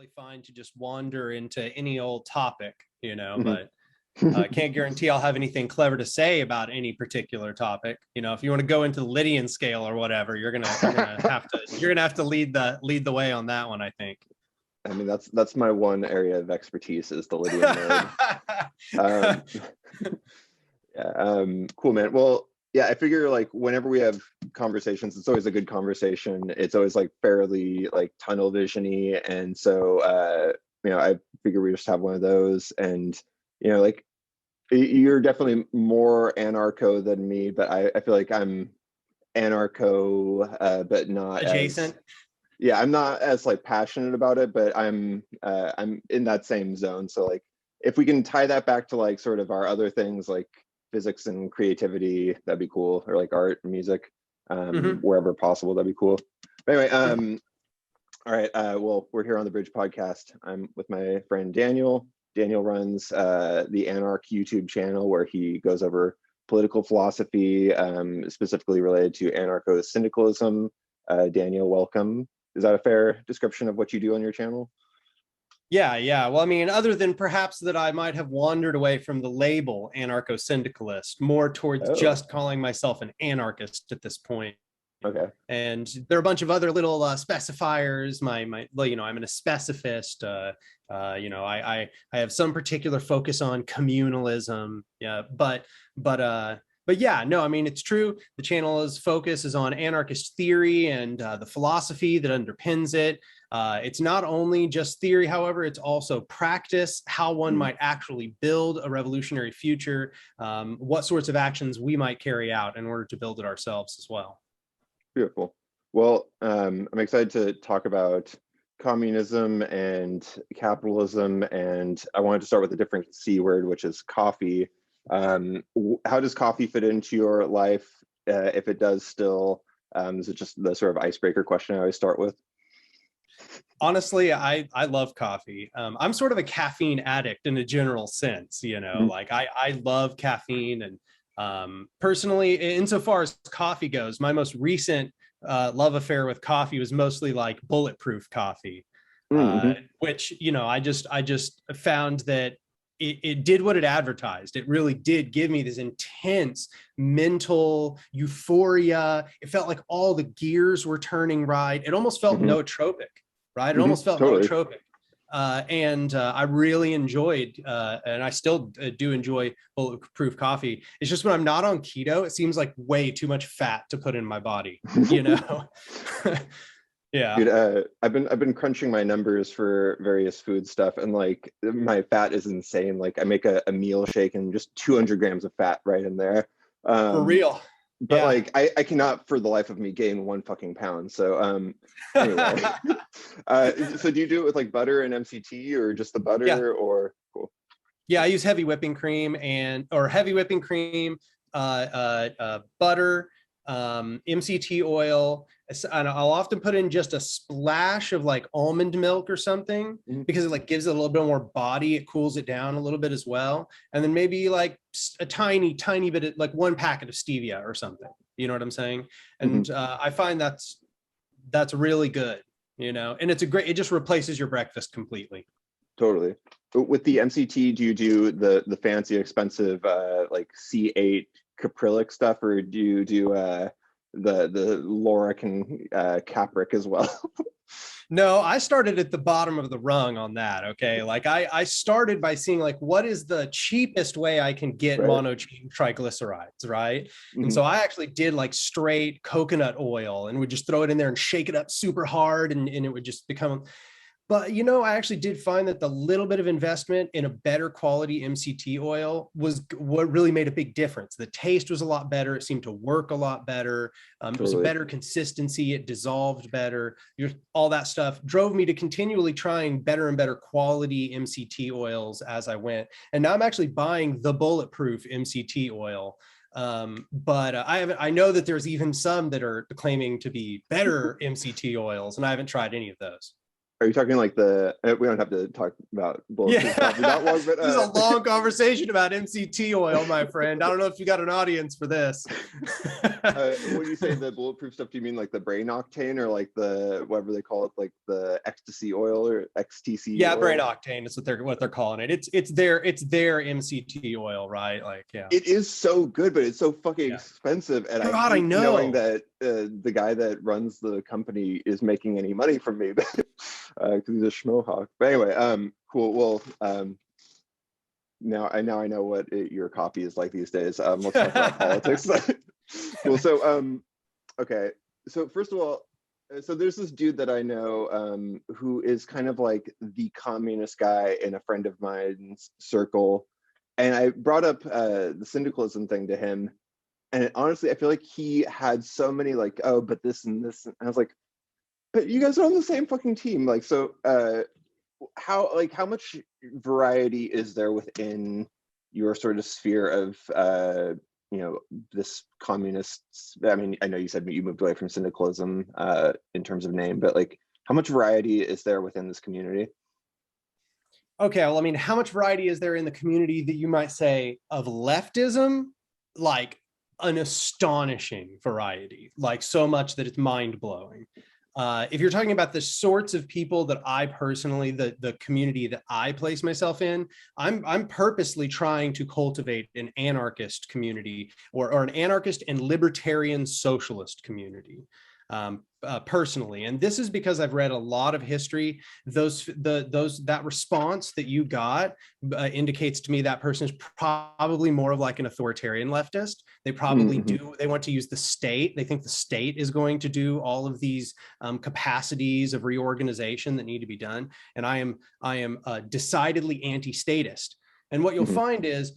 really fine to just wander into any old topic, Mhm. but I can't guarantee I'll have anything clever to say about any particular topic. If you want to go into the Lydian scale or whatever, you're gonna have to lead the way on that one, I think. I mean, that's my one area of expertise is the Lydian mode. Cool, man. Well, yeah, I figure like whenever we have conversations, it's always a good conversation. It's always like fairly like tunnel visiony, and so I figure we just have one of those. And like you're definitely more anarcho than me, but I feel like I'm anarcho, but not adjacent. Yeah, I'm not as like passionate about it, but I'm in that same zone. So like if we can tie that back to like sort of our other things like physics and creativity, that'd be cool, or like art and music, wherever possible, that'd be cool. But anyway, all right, well, we're here on the Bridge podcast. I'm with my friend Daniel. Daniel runs the Anark YouTube channel where he goes over political philosophy, specifically related to anarcho-syndicalism. Daniel, welcome. Is that a fair description of what you do on your channel? Yeah. Well, I mean, other than perhaps that I might have wandered away from the label anarcho-syndicalist, more towards just calling myself an anarchist at this point. Okay. And there are a bunch of other little specifiers. I'm an specificist. I have some particular focus on communalism. Yeah, but yeah, no, I mean, it's true. The channel's focus is on anarchist theory and the philosophy that underpins it. It's not only just theory, however, it's also practice, how one might actually build a revolutionary future, what sorts of actions we might carry out in order to build it ourselves as well. Beautiful. Well, I'm excited to talk about communism and capitalism, and I wanted to start with a different C word, which is coffee. How does coffee fit into your life, if it does still? Is it just the sort of icebreaker question I always start with? Honestly, I love coffee. I'm sort of a caffeine addict in a general sense, like I love caffeine. And personally, insofar as coffee goes, my most recent love affair with coffee was mostly like bulletproof coffee, which, I just found that it did what it advertised. It really did give me this intense mental euphoria. It felt like all the gears were turning right. It almost felt nootropic. Right? It almost felt nootropic. And I really enjoyed, and I still do enjoy bulletproof coffee. It's just when I'm not on keto, it seems like way too much fat to put in my body, Yeah. Dude, I've been crunching my numbers for various food stuff, and like my fat is insane. Like I make a meal shake and just 200 grams of fat right in there. For real. But yeah. Like I cannot for the life of me gain 1 fucking pound. So anyway. So do you do it with like butter and MCT or just the butter or cool? Yeah, I use heavy whipping cream butter, MCT oil, and I'll often put in just a splash of like almond milk or something because it like gives it a little bit more body. It cools it down a little bit as well. And then maybe like a tiny bit of like 1 packet of stevia or something. You know what I'm saying? And I find that's really good, and it just replaces your breakfast completely. Totally. With the MCT, do you do the fancy expensive like C8 caprylic stuff, or do you do the lauric and capric as well? No, I started at the bottom of the rung on that. Okay. Like I started by seeing like, what is the cheapest way I can get monochain triglycerides. Right. And so I actually did like straight coconut oil and would just throw it in there and shake it up super hard. And it would just become, but I actually did find that the little bit of investment in a better quality MCT oil was what really made a big difference. The taste was a lot better. It seemed to work a lot better. It was a better consistency. It dissolved better. All that stuff drove me to continually trying better and better quality MCT oils as I went. And now I'm actually buying the bulletproof MCT oil. But I know that there's even some that are claiming to be better MCT oils, and I haven't tried any of those. Are you talking like we don't have to talk about bulletproof coffee that long, but this is a long conversation about MCT oil, my friend. I don't know if you got an audience for this. When you say the bulletproof stuff, do you mean like the brain octane or like the whatever they call it, like the ecstasy oil or XTC? Yeah, oil? brain octane is what they're calling it. It's their MCT oil, right? Like, yeah. It is so good, but it's so fucking expensive, and God, I know. Knowing that the guy that runs the company is making any money from me, because he's a schmohawk. But anyway, cool. Well, now I know what your coffee is like these days. Let's talk about politics. Cool. So, okay. So first of all, so there's this dude that I know who is kind of like the communist guy in a friend of mine's circle. And I brought up the syndicalism thing to him. And honestly, I feel like he had so many like, oh, but this and this. And I was like, but you guys are on the same fucking team. Like, so how much variety is there within your sort of sphere of, this communist? I mean, I know you said you moved away from syndicalism in terms of name, but like, how much variety is there within this community? Okay, well, I mean, how much variety is there in the community that you might say of leftism? Like an astonishing variety, like so much that it's mind-blowing. If you're talking about the sorts of people that I personally, the community that I place myself in, I'm purposely trying to cultivate an anarchist community or an anarchist and libertarian socialist community. Personally, and this is because I've read a lot of history. That response that you got indicates to me that person is probably more of like an authoritarian leftist. They probably they want to use the state. They think the state is going to do all of these capacities of reorganization that need to be done. And I am decidedly anti-statist. And what you'll find is,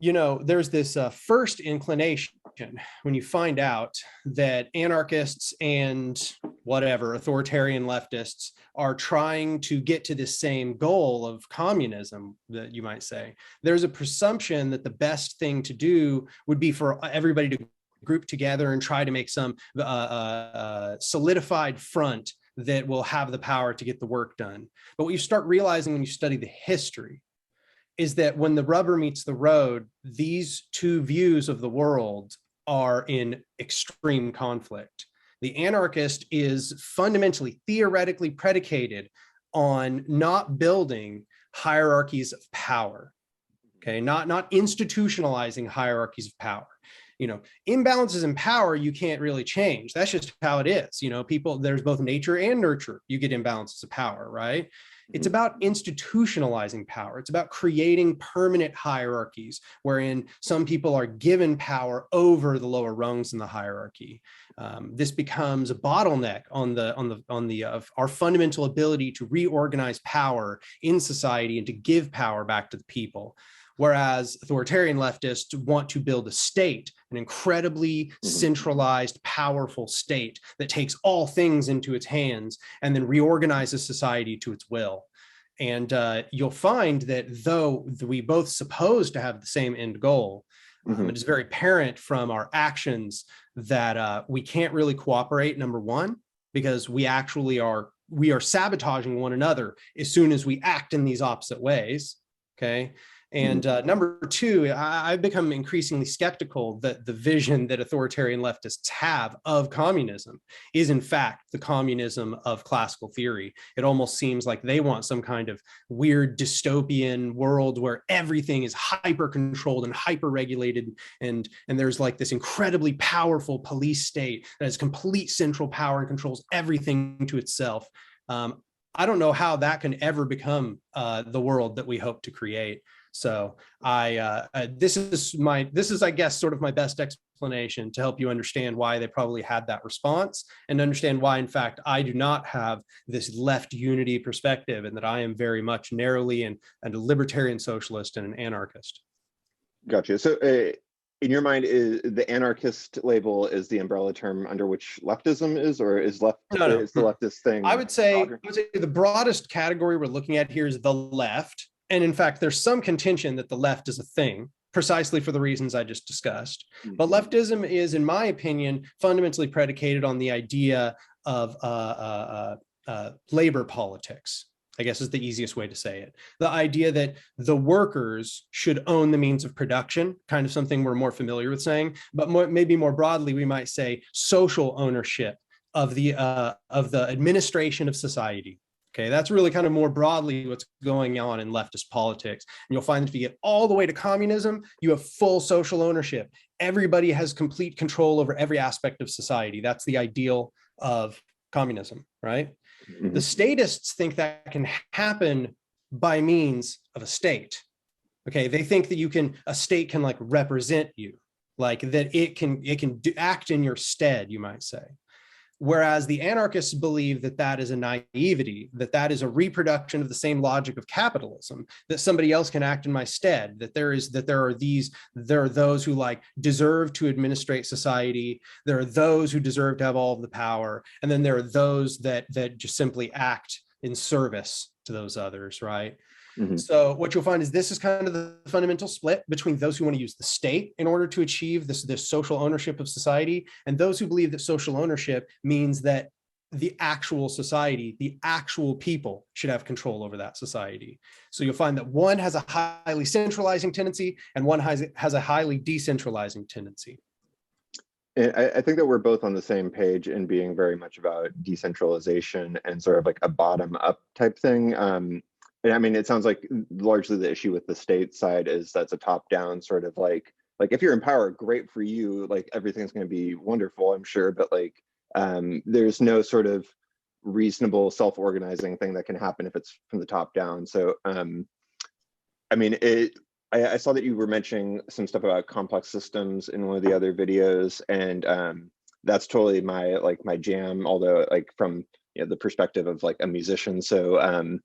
there's this first inclination when you find out that anarchists and whatever authoritarian leftists are trying to get to the same goal of communism, that you might say, there's a presumption that the best thing to do would be for everybody to group together and try to make some solidified front that will have the power to get the work done. But what you start realizing when you study the history is that when the rubber meets the road, these two views of the world are in extreme conflict. The anarchist is fundamentally, theoretically predicated on not building hierarchies of power, okay? Not institutionalizing hierarchies of power. Imbalances in power, you can't really change. That's just how it is. People, there's both nature and nurture. You get imbalances of power, right? It's about institutionalizing power. It's about creating permanent hierarchies wherein some people are given power over the lower rungs in the hierarchy. This becomes a bottleneck on our fundamental ability to reorganize power in society and to give power back to the people. Whereas authoritarian leftists want to build a state, an incredibly centralized, powerful state that takes all things into its hands and then reorganizes society to its will. And you'll find that though we both suppose to have the same end goal, it is very apparent from our actions that we can't really cooperate, number one, because we are sabotaging one another as soon as we act in these opposite ways, okay? And number two, I've become increasingly skeptical that the vision that authoritarian leftists have of communism is in fact the communism of classical theory. It almost seems like they want some kind of weird dystopian world where everything is hyper controlled and hyper regulated, and there's like this incredibly powerful police state that has complete central power and controls everything to itself. I don't know how that can ever become the world that we hope to create. So this is, I guess, sort of my best explanation to help you understand why they probably had that response and understand why, in fact, I do not have this left unity perspective and that I am very much narrowly and a libertarian socialist and an anarchist. Gotcha. So in your mind, is the anarchist label is the umbrella term under which leftism is, or is is the leftist thing? I would say the broadest category we're looking at here is the left. And in fact, there's some contention that the left is a thing, precisely for the reasons I just discussed. But leftism is, in my opinion, fundamentally predicated on the idea of labor politics, I guess is the easiest way to say it. The idea that the workers should own the means of production, kind of something we're more familiar with saying, but maybe more broadly, we might say social ownership of the administration of society. Okay, that's really kind of more broadly what's going on in leftist politics. And you'll find that if you get all the way to communism, you have full social ownership. Everybody has complete control over every aspect of society. That's the ideal of communism, right? The statists think that can happen by means of a state. Okay, they think that a state can like represent you, like that it can act in your stead, you might say. Whereas the anarchists believe that that is a naivety, that is a reproduction of the same logic of capitalism, that somebody else can act in my stead, that there are those who like deserve to administrate society, there are those who deserve to have all of the power, and then there are those that just simply act in service to those others, right? So what you'll find is this is kind of the fundamental split between those who want to use the state in order to achieve this social ownership of society, and those who believe that social ownership means that the actual society, the actual people should have control over that society. So you'll find that one has a highly centralizing tendency and one has a highly decentralizing tendency. And I think that we're both on the same page in being very much about decentralization and sort of like a bottom-up type thing. And I mean, it sounds like largely the issue with the state side is that's a top-down sort of like if you're in power, great for you, like everything's going to be wonderful, I'm sure, but like there's no sort of reasonable self-organizing thing that can happen if it's from the top down. So I mean, I saw that you were mentioning some stuff about complex systems in one of the other videos, and that's totally my jam, although like from the perspective of like a musician. So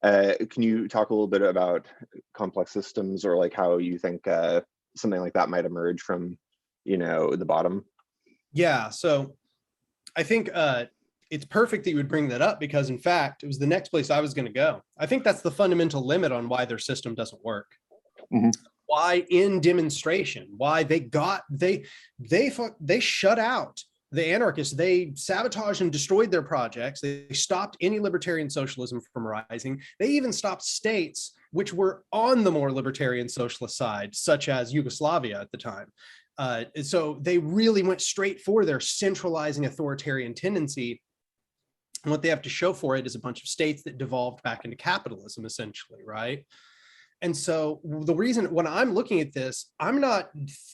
can you talk a little bit about complex systems, or like how you think something like that might emerge from, the bottom? Yeah, so I think it's perfect that you would bring that up, because in fact, it was the next place I was going to go. I think that's the fundamental limit on why their system doesn't work. Why in demonstration, why they shut out the anarchists, they sabotaged and destroyed their projects. They stopped any libertarian socialism from rising. They even stopped states which were on the more libertarian socialist side, such as Yugoslavia at the time. So they really went straight for their centralizing authoritarian tendency. And what they have to show for it is a bunch of states that devolved back into capitalism, essentially, right? And so the reason when I'm looking at this, I'm not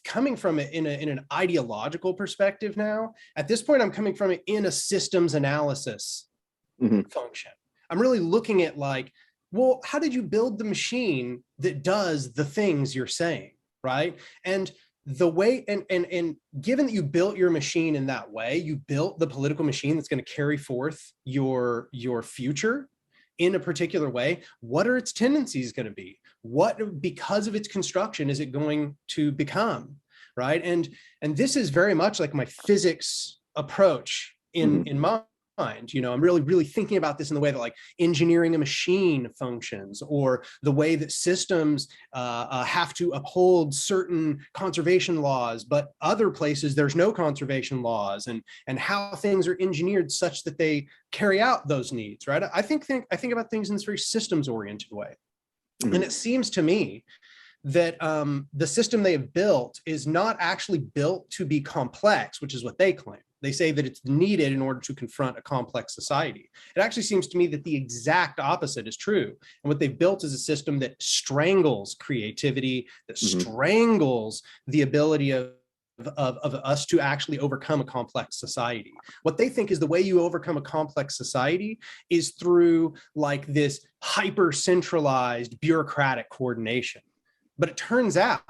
coming from it in an ideological perspective now. At this point, I'm coming from it in a systems analysis function. I'm really looking at like, well, how did you build the machine that does the things you're saying, right? And the way, and given that you built your machine in that way, you built the political machine that's going to carry forth your future in a particular way. What are its tendencies going to be? What, because of its construction, is it going to become, right? And this is very much like my physics approach in mind. I'm really thinking about this in the way that like engineering a machine functions, or the way that systems have to uphold certain conservation laws, but other places there's no conservation laws, and how things are engineered such that they carry out those needs, right? I think about things in this very systems oriented way. And it seems to me that the system they have built is not actually built to be complex, which is what they claim. They say that it's needed in order to confront a complex society. It actually seems to me that the exact opposite is true. And what they've built is a system that strangles creativity, that strangles the ability of us to actually overcome a complex society. What they think is the way you overcome a complex society is through like this hyper-centralized bureaucratic coordination. But it turns out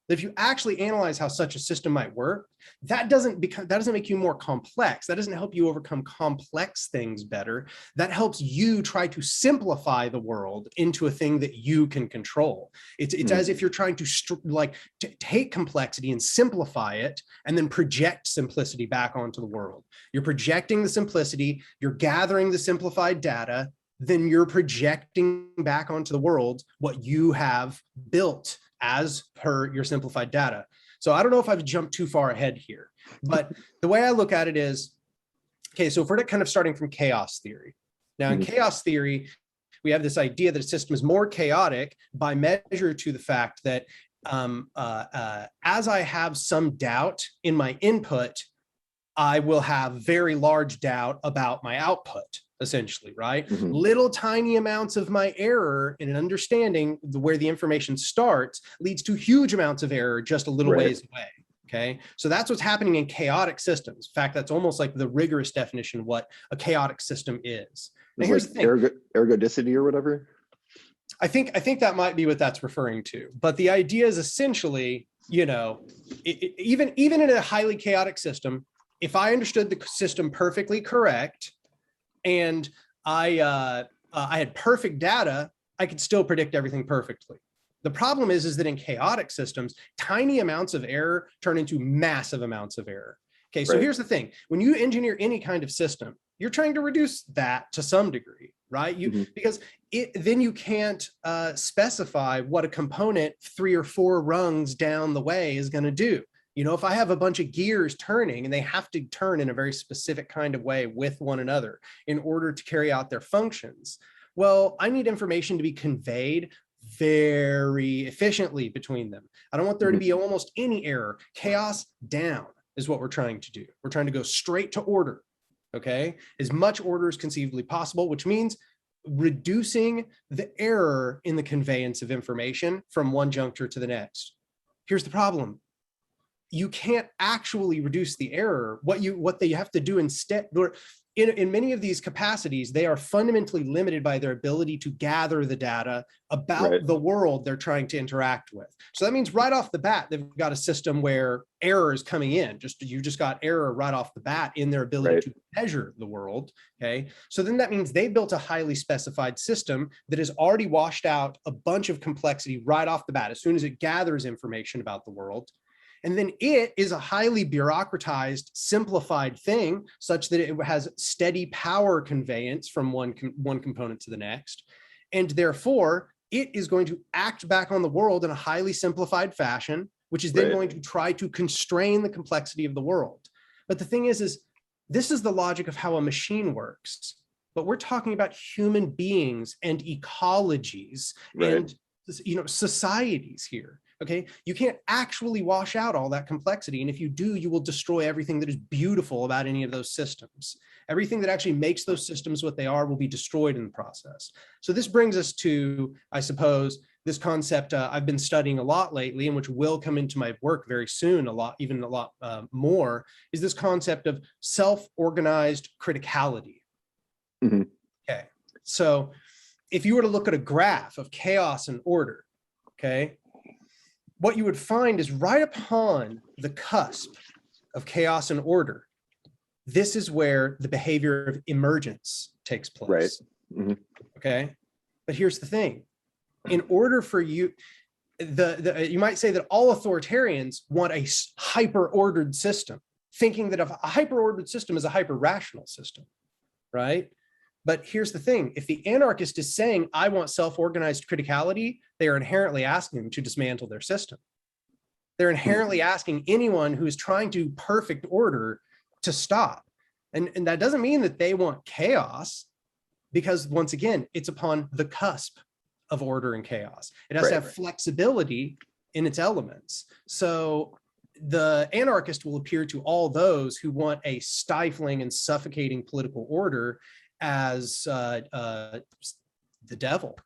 that if you actually analyze how such a system might work, that doesn't make you more complex. That doesn't help you overcome complex things better. That helps you try to simplify the world into a thing that you can control. It's as if you're trying to take complexity and simplify it, and then project simplicity back onto the world. You're projecting the simplicity, you're gathering the simplified data, then you're projecting back onto the world what you have built as per your simplified data. So I don't know if I've jumped too far ahead here, but the way I look at it is Okay, so if we're kind of starting from chaos theory. Now in chaos theory, we have this idea that a system is more chaotic by measure to the fact that as I have some doubt in my input, I will have very large doubt about my output, essentially, right? Little tiny amounts of my error in an understanding where the information starts leads to huge amounts of error just a little ways away. Okay, so that's what's happening in chaotic systems. In fact, that's almost like the rigorous definition of what a chaotic system is. Now, here's like the thing. Ergodicity or whatever. I think that might be what that's referring to. But the idea is essentially, you know, even in a highly chaotic system, if I understood the system perfectly correct, and I had perfect data, I could still predict everything perfectly. The problem is that in chaotic systems, tiny amounts of error turn into massive amounts of error. Okay, so here's the thing. When you engineer any kind of system, you're trying to reduce that to some degree, right? Because then you can't specify what a component 3 or 4 rungs down the way is going to do. You know, if I have a bunch of gears turning and they have to turn in a very specific kind of way with one another in order to carry out their functions, well, I need information to be conveyed very efficiently between them. I don't want there to be almost any error. Chaos down is what we're trying to do. We're trying to go straight to order, okay? As much order as conceivably possible, which means reducing the error in the conveyance of information from one juncture to the next. Here's the problem. You can't actually reduce the error. What they have to do instead, in many of these capacities, they are fundamentally limited by their ability to gather the data about the world they're trying to interact with. So that means right off the bat, they've got a system where error is coming in. You just got error right off the bat in their ability to measure the world. Okay, so then that means they built a highly specified system that has already washed out a bunch of complexity right off the bat as soon as it gathers information about the world. And then it is a highly bureaucratized, simplified thing such that it has steady power conveyance from one component to the next. And therefore, it is going to act back on the world in a highly simplified fashion, which is then going to try to constrain the complexity of the world. But the thing is this is the logic of how a machine works. But we're talking about human beings and ecologies and, you know, societies here. Okay, you can't actually wash out all that complexity. And if you do, you will destroy everything that is beautiful about any of those systems. Everything that actually makes those systems what they are will be destroyed in the process. So this brings us to, I suppose, this concept I've been studying a lot lately, and which will come into my work very soon, even a lot more, is this concept of self-organized criticality. Okay, so if you were to look at a graph of chaos and order, okay, what you would find is right upon the cusp of chaos and order, this is where the behavior of emergence takes place. Okay, but here's the thing. In order for you, you might say that all authoritarians want a hyper-ordered system, thinking that a hyper-ordered system is a hyper-rational system, right? But here's the thing. If the anarchist is saying, I want self-organized criticality, they are inherently asking them to dismantle their system. They're inherently asking anyone who is trying to perfect order to stop. And that doesn't mean that they want chaos, because once again, it's upon the cusp of order and chaos. It has to have flexibility in its elements. So the anarchist will appear to all those who want a stifling and suffocating political order as the devil.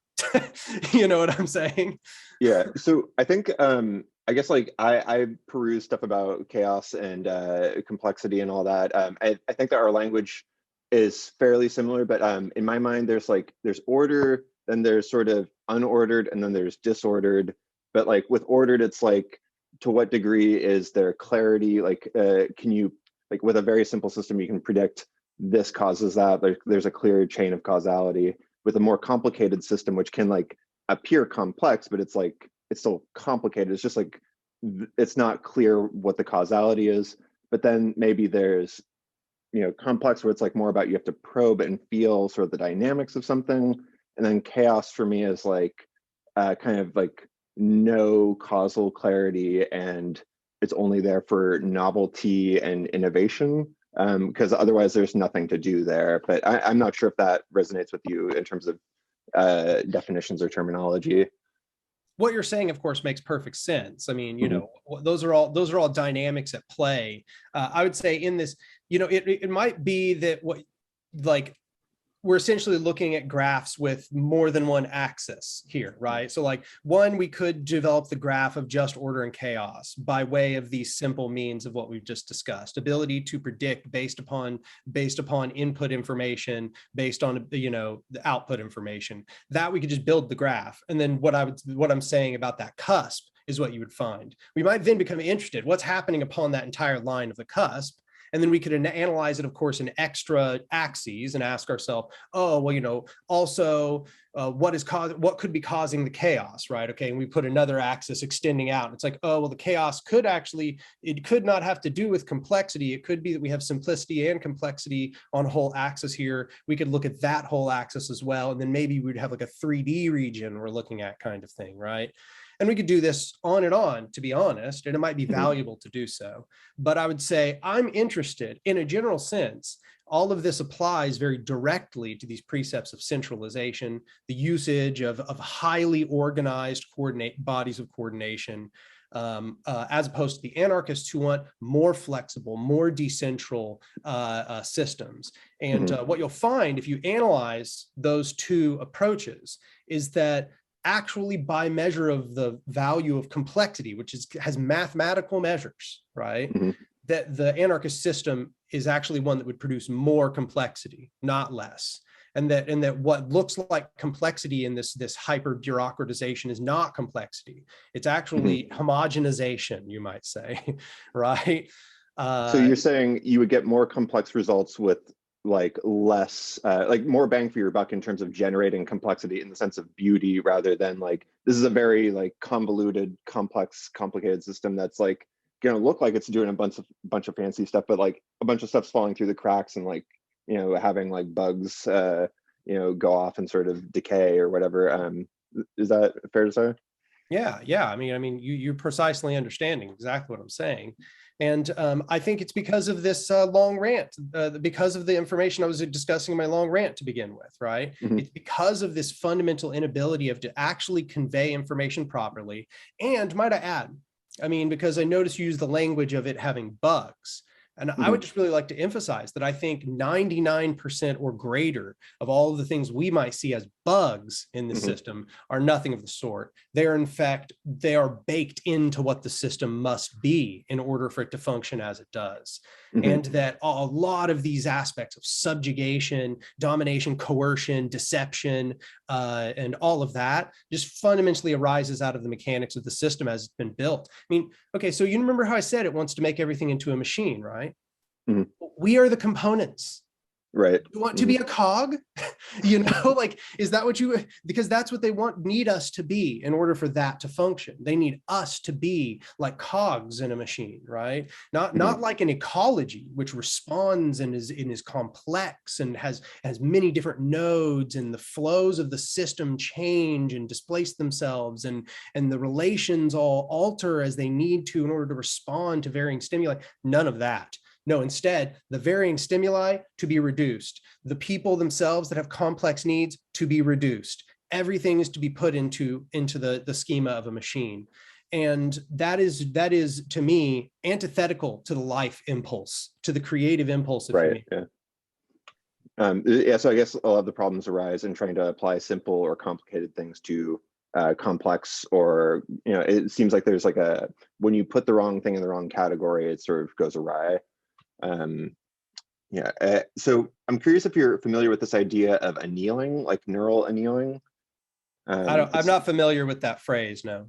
You know what I'm saying? Yeah. So I think I guess like I peruse stuff about chaos and complexity and all that. I think that our language is fairly similar, but in my mind, there's order, then there's sort of unordered, and then there's disordered. But like with ordered, it's like, to what degree is there clarity? Like, can you, like with a very simple system, you can predict this causes that. There's a clear chain of causality. With a more complicated system, which can like appear complex, but it's still complicated. It's just like, it's not clear what the causality is. But then maybe there's, you know, complex where it's like more about you have to probe and feel sort of the dynamics of something. And then chaos for me is like kind of like no causal clarity, and it's only there for novelty and innovation. because otherwise there's nothing to do there. But I'm not sure if that resonates with you in terms of definitions or terminology. What you're saying, of course, makes perfect sense. I mean, you know, those are all dynamics at play. I would say in this, you know, it might be that we're essentially looking at graphs with more than one axis here, right? So like one, we could develop the graph of just order and chaos by way of these simple means of what we've just discussed: ability to predict based upon input information, based on, you know, the output information. That we could just build the graph. And then what I'm saying about that cusp is what you would find. We might then become interested, what's happening upon that entire line of the cusp? And then we could analyze it, of course, in extra axes and ask ourselves, oh, well, you know, also what could be causing the chaos, right? Okay, and we put another axis extending out. It's like, oh, well, the chaos could not have to do with complexity. It could be that we have simplicity and complexity on a whole axis here. We could look at that whole axis as well. And then maybe we'd have like a 3D region we're looking at, kind of thing, right? And we could do this on and on, to be honest, and it might be valuable to do so. But I would say I'm interested, in a general sense, all of this applies very directly to these precepts of centralization, the usage of highly organized bodies of coordination, as opposed to the anarchists who want more flexible, more decentral systems. And what you'll find if you analyze those two approaches is that actually, by measure of the value of complexity, which has mathematical measures, right? That the anarchist system is actually one that would produce more complexity, not less. And that what looks like complexity in this hyper bureaucratization is not complexity. It's actually homogenization, you might say, right? So you're saying you would get more complex results with like less, like more bang for your buck in terms of generating complexity in the sense of beauty, rather than like, this is a very like convoluted, complex, complicated system that's like going to look like it's doing a bunch of fancy stuff, but like a bunch of stuff's falling through the cracks and like, you know, having like bugs, you know, go off and sort of decay or whatever. Is that fair to say? Yeah. I mean, you're precisely understanding exactly what I'm saying. And I think it's because of this long rant, because of the information I was discussing in my long rant to begin with, right? It's because of this fundamental inability to actually convey information properly. And might I add, I mean, because I noticed you use the language of it having bugs. And I would just really like to emphasize that I think 99% or greater of all of the things we might see as bugs in the system are nothing of the sort. They are, in fact, they are baked into what the system must be in order for it to function as it does. And that a lot of these aspects of subjugation, domination, coercion, deception, and all of that just fundamentally arises out of the mechanics of the system as it's been built. I mean, okay, so you remember how I said it wants to make everything into a machine, right? We are the components. Right. You want to be a cog? You know, like, is that what you, because that's what they need us to be in order for that to function. They need us to be like cogs in a machine, right? Not like an ecology, which responds and is complex and has many different nodes, and the flows of the system change and displace themselves, and the relations all alter as they need to in order to respond to varying stimuli. None of that. No, instead, the varying stimuli to be reduced. The people themselves that have complex needs to be reduced. Everything is to be put into the schema of a machine. And that is to me antithetical to the life impulse, to the creative impulse. Right. Yeah. So I guess a lot of the problems arise in trying to apply simple or complicated things to complex, or, you know, it seems like there's like when you put the wrong thing in the wrong category, it sort of goes awry. So I'm curious if you're familiar with this idea of annealing, like neural annealing. I'm not familiar with that phrase, no.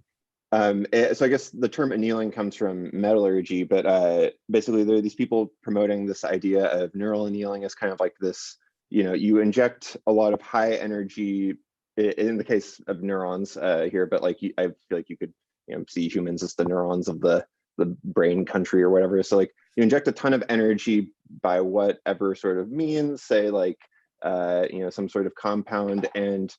So I guess the term annealing comes from metallurgy, but basically there are these people promoting this idea of neural annealing as kind of like this, you know, you inject a lot of high energy, in the case of neurons here, but like I feel like you could, you know, see humans as the neurons of the brain country or whatever. So like you inject a ton of energy by whatever sort of means, say like, you know, some sort of compound, and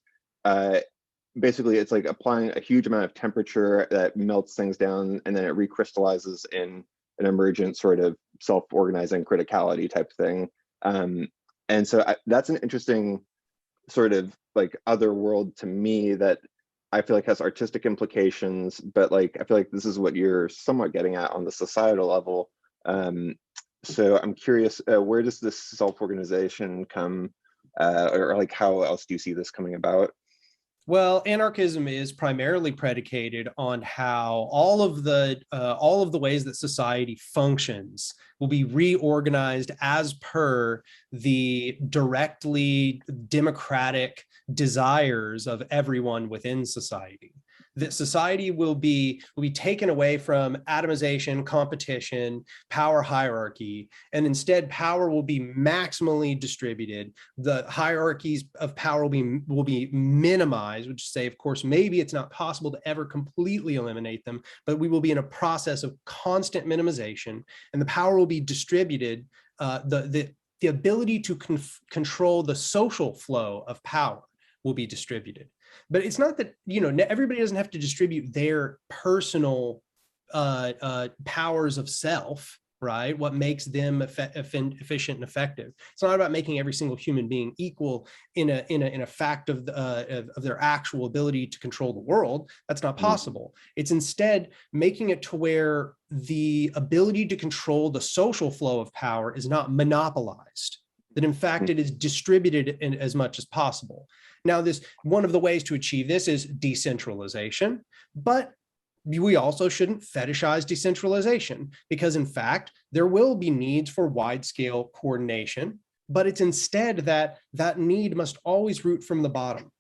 basically it's like applying a huge amount of temperature that melts things down, and then it recrystallizes in an emergent sort of self-organizing criticality type thing. And so that's an interesting sort of like other world to me that I feel like has artistic implications, but like I feel like this is what you're somewhat getting at on the societal level. So I'm curious, where does this self-organization come, or like how else do you see this coming about? Well, anarchism is primarily predicated on how all of the ways that society functions will be reorganized as per the directly democratic desires of everyone within society. That society will be taken away from atomization, competition, power hierarchy, and instead power will be maximally distributed. The hierarchies of power will be minimized, which say, of course, maybe it's not possible to ever completely eliminate them, but we will be in a process of constant minimization, and the power will be distributed. The ability to control the social flow of power will be distributed. But it's not that, everybody doesn't have to distribute their personal powers of self, right? What makes them efficient and effective. It's not about making every single human being equal in a fact of their actual ability to control the world. That's not possible. It's instead making it to where the ability to control the social flow of power is not monopolized, that in fact it is distributed in as much as possible. Now, one of the ways to achieve this is decentralization, but we also shouldn't fetishize decentralization, because in fact, there will be needs for wide-scale coordination, but it's instead that need must always root from the bottom.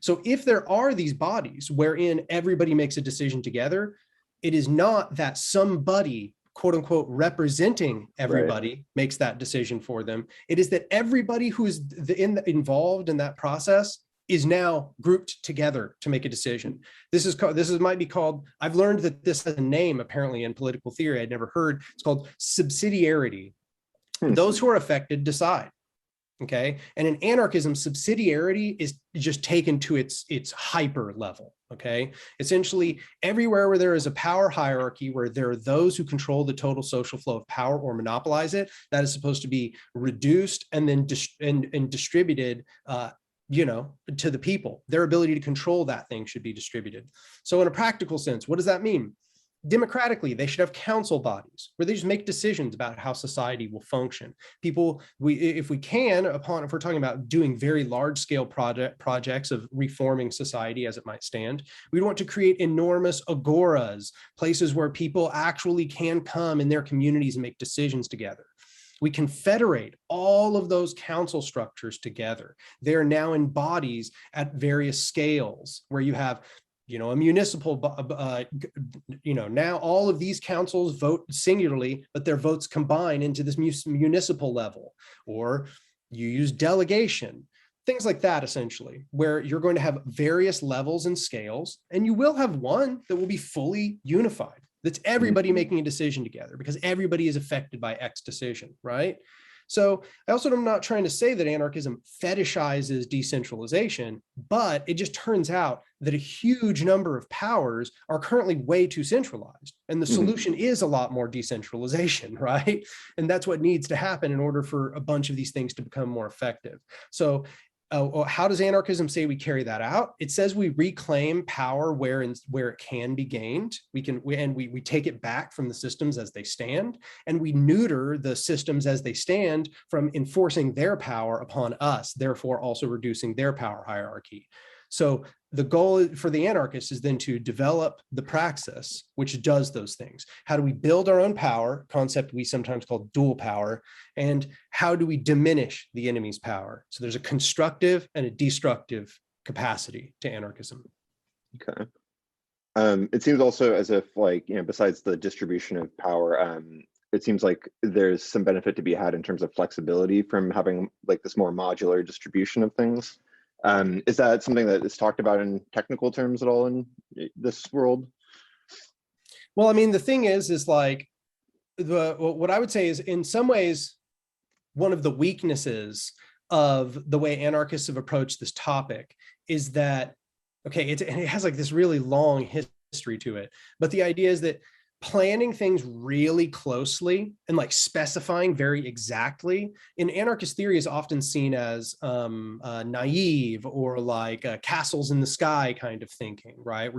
So if there are these bodies wherein everybody makes a decision together, it is not that somebody, quote unquote, representing everybody makes that decision for them. It is that everybody who is involved in that process is now grouped together to make a decision. This might be called, I've learned that this has a name apparently in political theory I'd never heard. It's called subsidiarity. Those who are affected decide. Okay. And in anarchism, subsidiarity is just taken to its hyper level. Okay. Essentially, everywhere where there is a power hierarchy, where there are those who control the total social flow of power or monopolize it, that is supposed to be reduced and then distributed to the people. Their ability to control that thing should be distributed. So in a practical sense, what does that mean? Democratically, they should have council bodies where they just make decisions about how society will function. If we're talking about doing very large scale projects of reforming society as it might stand, we want to create enormous agoras, places where people actually can come in their communities and make decisions together. We confederate all of those council structures together. They are now in bodies at various scales where you have, a municipal, now all of these councils vote singularly, but their votes combine into this municipal level, or you use delegation, things like that, essentially, where you're going to have various levels and scales, and you will have one that will be fully unified. That's everybody making a decision together, because everybody is affected by X decision, right? So I also am not trying to say that anarchism fetishizes decentralization, but it just turns out that a huge number of powers are currently way too centralized. And the solution is a lot more decentralization, right? And that's what needs to happen in order for a bunch of these things to become more effective. So how does anarchism say we carry that out? It says we reclaim power where it can be gained. We take it back from the systems as they stand, and we neuter the systems as they stand from enforcing their power upon us, therefore also reducing their power hierarchy. So the goal for the anarchists is then to develop the praxis which does those things. How do we build our own power, concept we sometimes call dual power, and how do we diminish the enemy's power? So there's a constructive and a destructive capacity to anarchism. Okay. It seems also as if, besides the distribution of power, it seems like there's some benefit to be had in terms of flexibility from having this more modular distribution of things. Is that something that is talked about in technical terms at all in this world? Well, I mean, the thing is what I would say is, in some ways, one of the weaknesses of the way anarchists have approached this topic is that, okay, it has this really long history to it, but the idea is that planning things really closely and like specifying very exactly in anarchist theory is often seen as naive or like castles in the sky kind of thinking, right?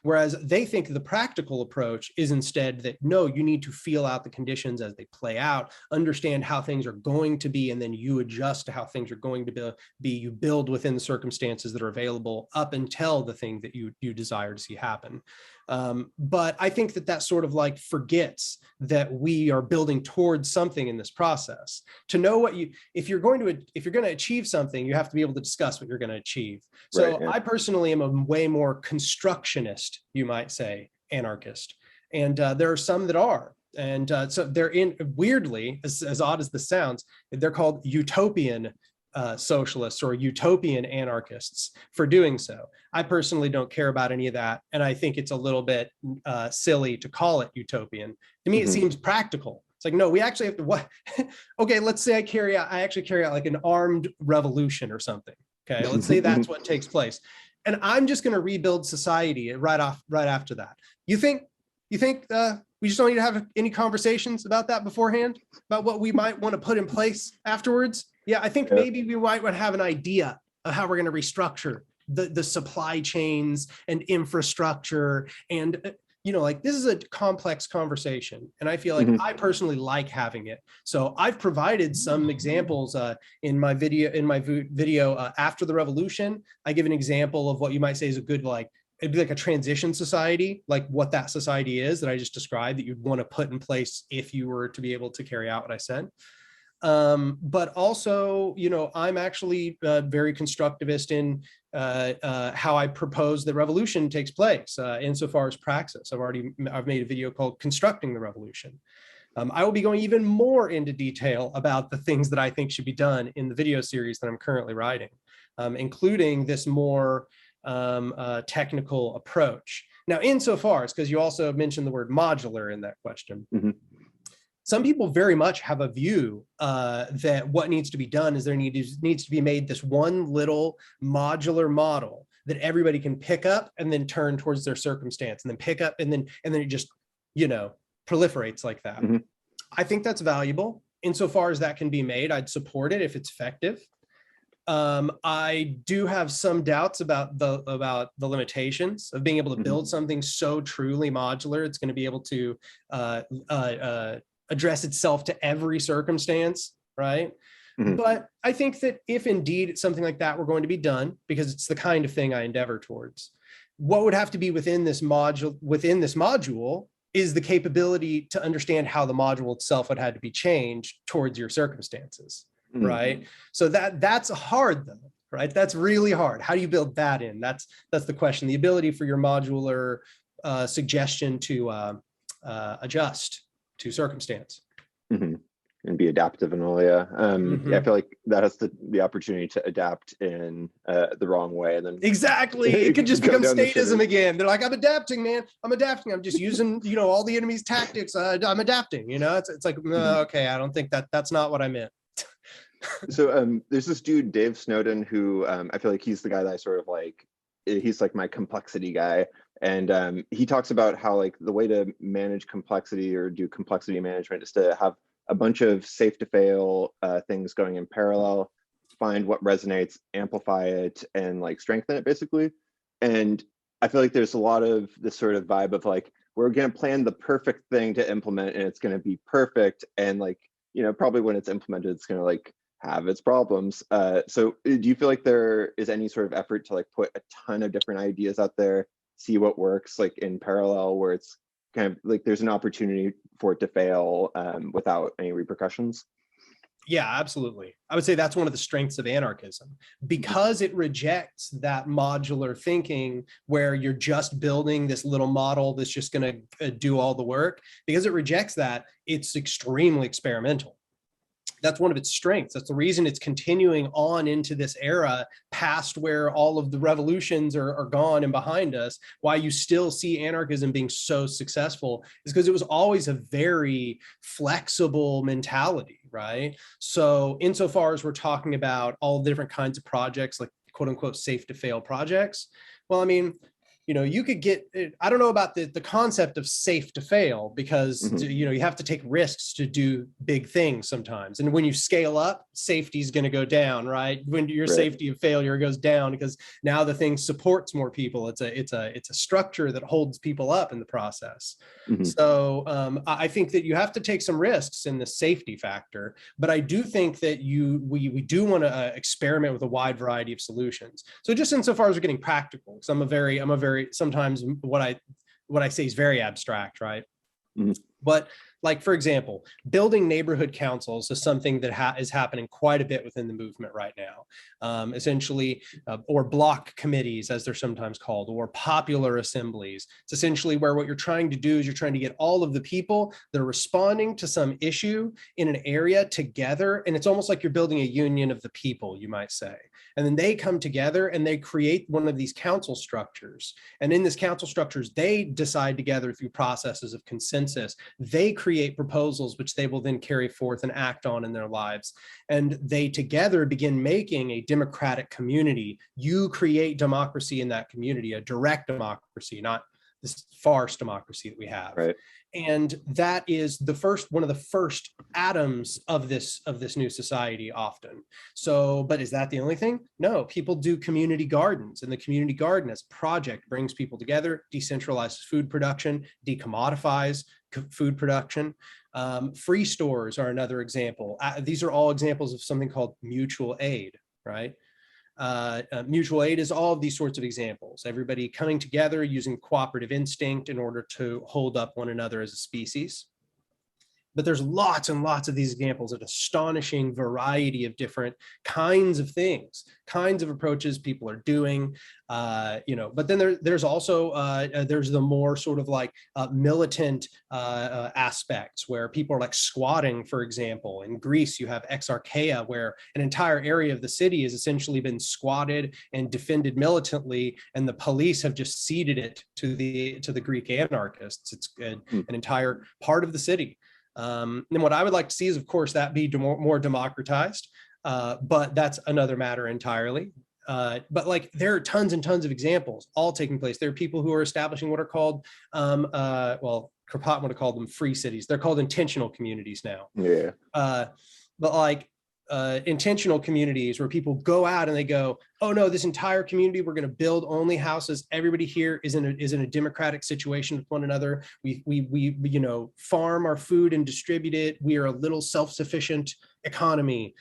Whereas they think the practical approach is instead that no, you need to feel out the conditions as they play out, understand how things are going to be, and then you adjust to how things are going to be. You build within the circumstances that are available up until the thing that you desire to see happen. But I think that sort of like forgets that we are building towards something in this process. To know what if you're going to achieve something, you have to be able to discuss what you're going to achieve. So right, yeah. I personally am a way more constructionist, you might say, anarchist. And there are some that are. And so they're weirdly, as odd as this sounds, they're called utopian socialists or utopian anarchists for doing so. I personally don't care about any of that. And I think it's a little bit silly to call it utopian. To me, it seems practical. It's like, no, we actually have to, what? Okay, let's say I actually carry out like an armed revolution or something. Okay, let's say that's what takes place. And I'm just gonna rebuild society right after that. You think we just don't need to have any conversations about that beforehand, about what we might want to put in place afterwards? Yeah, I think maybe we might want to have an idea of how we're going to restructure the supply chains and infrastructure. And, like this is a complex conversation. And I feel like I personally like having it. So I've provided some examples in my video after the revolution. I give an example of what you might say is a good, like, it'd be like a transition society, like what that society is that I just described that you'd want to put in place if you were to be able to carry out what I said. But also, I'm actually very constructivist in how I propose that revolution takes place insofar as praxis. I've made a video called Constructing the Revolution. I will be going even more into detail about the things that I think should be done in the video series that I'm currently writing, including this more technical approach. Now, insofar as, because you also mentioned the word modular in that question, some people very much have a view that what needs to be done is there needs to be made this one little modular model that everybody can pick up and then turn towards their circumstance, and then pick up and then it just proliferates like that. I think that's valuable. Insofar as that can be made, I'd support it if it's effective. I do have some doubts about the limitations of being able to build something so truly modular. It's going to be able to address itself to every circumstance, right? But I think that if indeed something like that were going to be done, because it's the kind of thing I endeavor towards, what would have to be within this module is the capability to understand how the module itself would have to be changed towards your circumstances. Right. So that's hard though, right? That's really hard. How do you build that in? That's the question. The ability for your modular suggestion to adjust to circumstance. And be adaptive and all, yeah. Yeah, I feel like that has the opportunity to adapt in the wrong way, and then exactly it could just become statism again. They're like, I'm adapting, man. I'm adapting. I'm just using all the enemy's tactics. I'm adapting. It's like okay. I don't think that's not what I meant. So there's this dude, Dave Snowden, who I feel like he's the guy that I sort of like. He's like my complexity guy. And he talks about how like the way to manage complexity or do complexity management is to have a bunch of safe to fail things going in parallel, find what resonates, amplify it, and like strengthen it basically. And I feel like there's a lot of this sort of vibe of like, we're going to plan the perfect thing to implement and it's going to be perfect. And like, probably when it's implemented, it's going to like have its problems. So do you feel like there is any sort of effort to like put a ton of different ideas out there, see what works like in parallel, where it's kind of like there's an opportunity for it to fail without any repercussions? Yeah, absolutely. I would say that's one of the strengths of anarchism, because it rejects that modular thinking where you're just building this little model that's just going to do all the work. Because it rejects that, it's extremely experimental. That's one of its strengths. That's the reason it's continuing on into this era past where all of the revolutions are gone and behind us. Why you still see anarchism being so successful is because it was always a very flexible mentality, right? So insofar as we're talking about all the different kinds of projects, like quote unquote safe to fail projects, well, I mean, you could get, I don't know about the concept of safe to fail, because, you have to take risks to do big things sometimes. And when you scale up, safety is going to go down, right? When your safety of failure goes down, because now the thing supports more people. It's a structure that holds people up in the process. So I think that you have to take some risks in the safety factor, but I do think that we do want to experiment with a wide variety of solutions. So just insofar as we're getting practical, because I'm a very sometimes what I say is very abstract, right? But like, for example, building neighborhood councils is something that is happening quite a bit within the movement right now. Essentially, or block committees, as they're sometimes called, or popular assemblies. It's essentially where what you're trying to do is you're trying to get all of the people that are responding to some issue in an area together. And it's almost like you're building a union of the people, you might say. And then they come together and they create one of these council structures. And in this council structures, they decide together through processes of consensus. They create proposals which they will then carry forth and act on in their lives. And they together begin making a democratic community. You create democracy in that community, a direct democracy, not this farce democracy that we have. Right. And that is one of the first atoms of this new society often. So, but is that the only thing? No, people do community gardens, and the community garden as a project brings people together, decentralizes food production, decommodifies food production. Free stores are another example. These are all examples of something called mutual aid, right? Mutual aid is all of these sorts of examples. Everybody coming together using cooperative instinct in order to hold up one another as a species. But there's lots and lots of these examples, an astonishing variety of different kinds of things, kinds of approaches people are doing, but then there's also, there's the more sort of like militant aspects where people are like squatting, for example. In Greece, you have exarcheia, where an entire area of the city has essentially been squatted and defended militantly, and the police have just ceded it to the Greek anarchists. It's an entire part of the city. And what I would like to see is, of course, that be more democratized, but that's another matter entirely. But like, there are tons and tons of examples all taking place. There are people who are establishing what are called, Kropotkin would have called them free cities. They're called intentional communities now. Yeah. But like, intentional communities where people go out and they go, oh no, this entire community, we're going to build only houses. Everybody here is in a democratic situation with one another. We farm our food and distribute it. We are a little self-sufficient economy.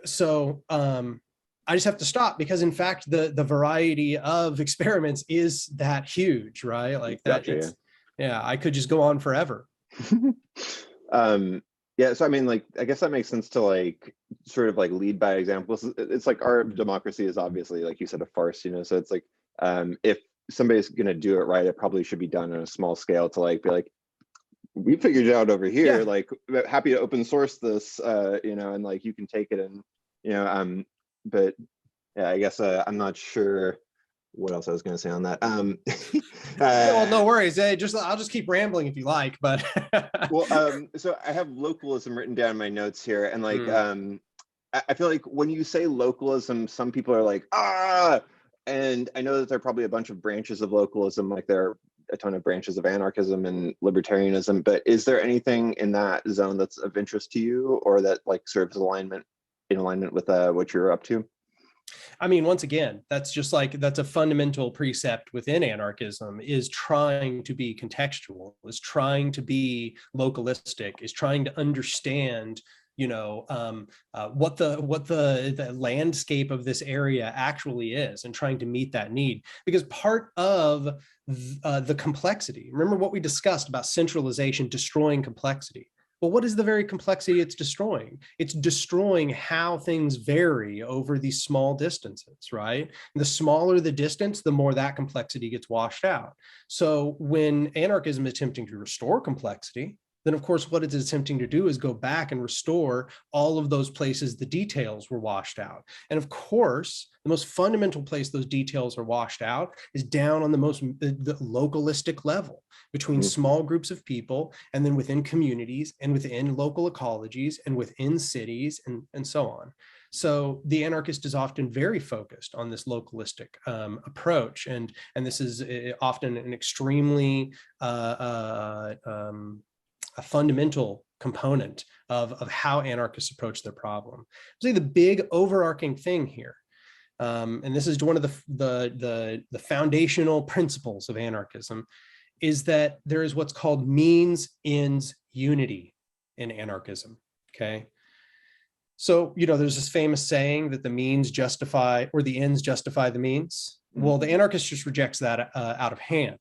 So I just have to stop, because in fact, the variety of experiments is that huge, right? Like that. Gotcha, yeah, I could just go on forever. Yeah, so I mean, like, I guess that makes sense to like sort of like lead by example. It's like our democracy is obviously, like you said, a farce, so it's like if somebody's gonna do it right, it probably should be done on a small scale to like be like, we figured it out over here, yeah. Like happy to open source this, and like you can take it and but yeah, I guess I'm not sure what else I was going to say on that. Well, no worries. I'll just keep rambling if you like, but well, so I have localism written down in my notes here, and like I feel like when you say localism, some people are like, and I know that there are probably a bunch of branches of localism, like there are a ton of branches of anarchism and libertarianism, but is there anything in that zone that's of interest to you, or that like serves in alignment with what you're up to? I mean, once again, that's a fundamental precept within anarchism, is trying to be contextual, is trying to be localistic, is trying to understand, what the landscape of this area actually is, and trying to meet that need. Because part of the complexity, remember what we discussed about centralization destroying complexity. Well, what is the very complexity it's destroying? It's destroying how things vary over these small distances, right? And the smaller the distance, the more that complexity gets washed out. So when anarchism is attempting to restore complexity, then of course what it's attempting to do is go back and restore all of those places the details were washed out. And of course, the most fundamental place those details are washed out is down on the localistic level, between small groups of people, and then within communities, and within local ecologies, and within cities, and so on. So the anarchist is often very focused on this localistic approach, and this is often an extremely a fundamental component of how anarchists approach their problem. So the big overarching thing here, and this is one of the foundational principles of anarchism, is that there is what's called means-ends unity in anarchism, okay? So, there's this famous saying that the means justify, or the ends justify the means. Well, the anarchist just rejects that out of hand.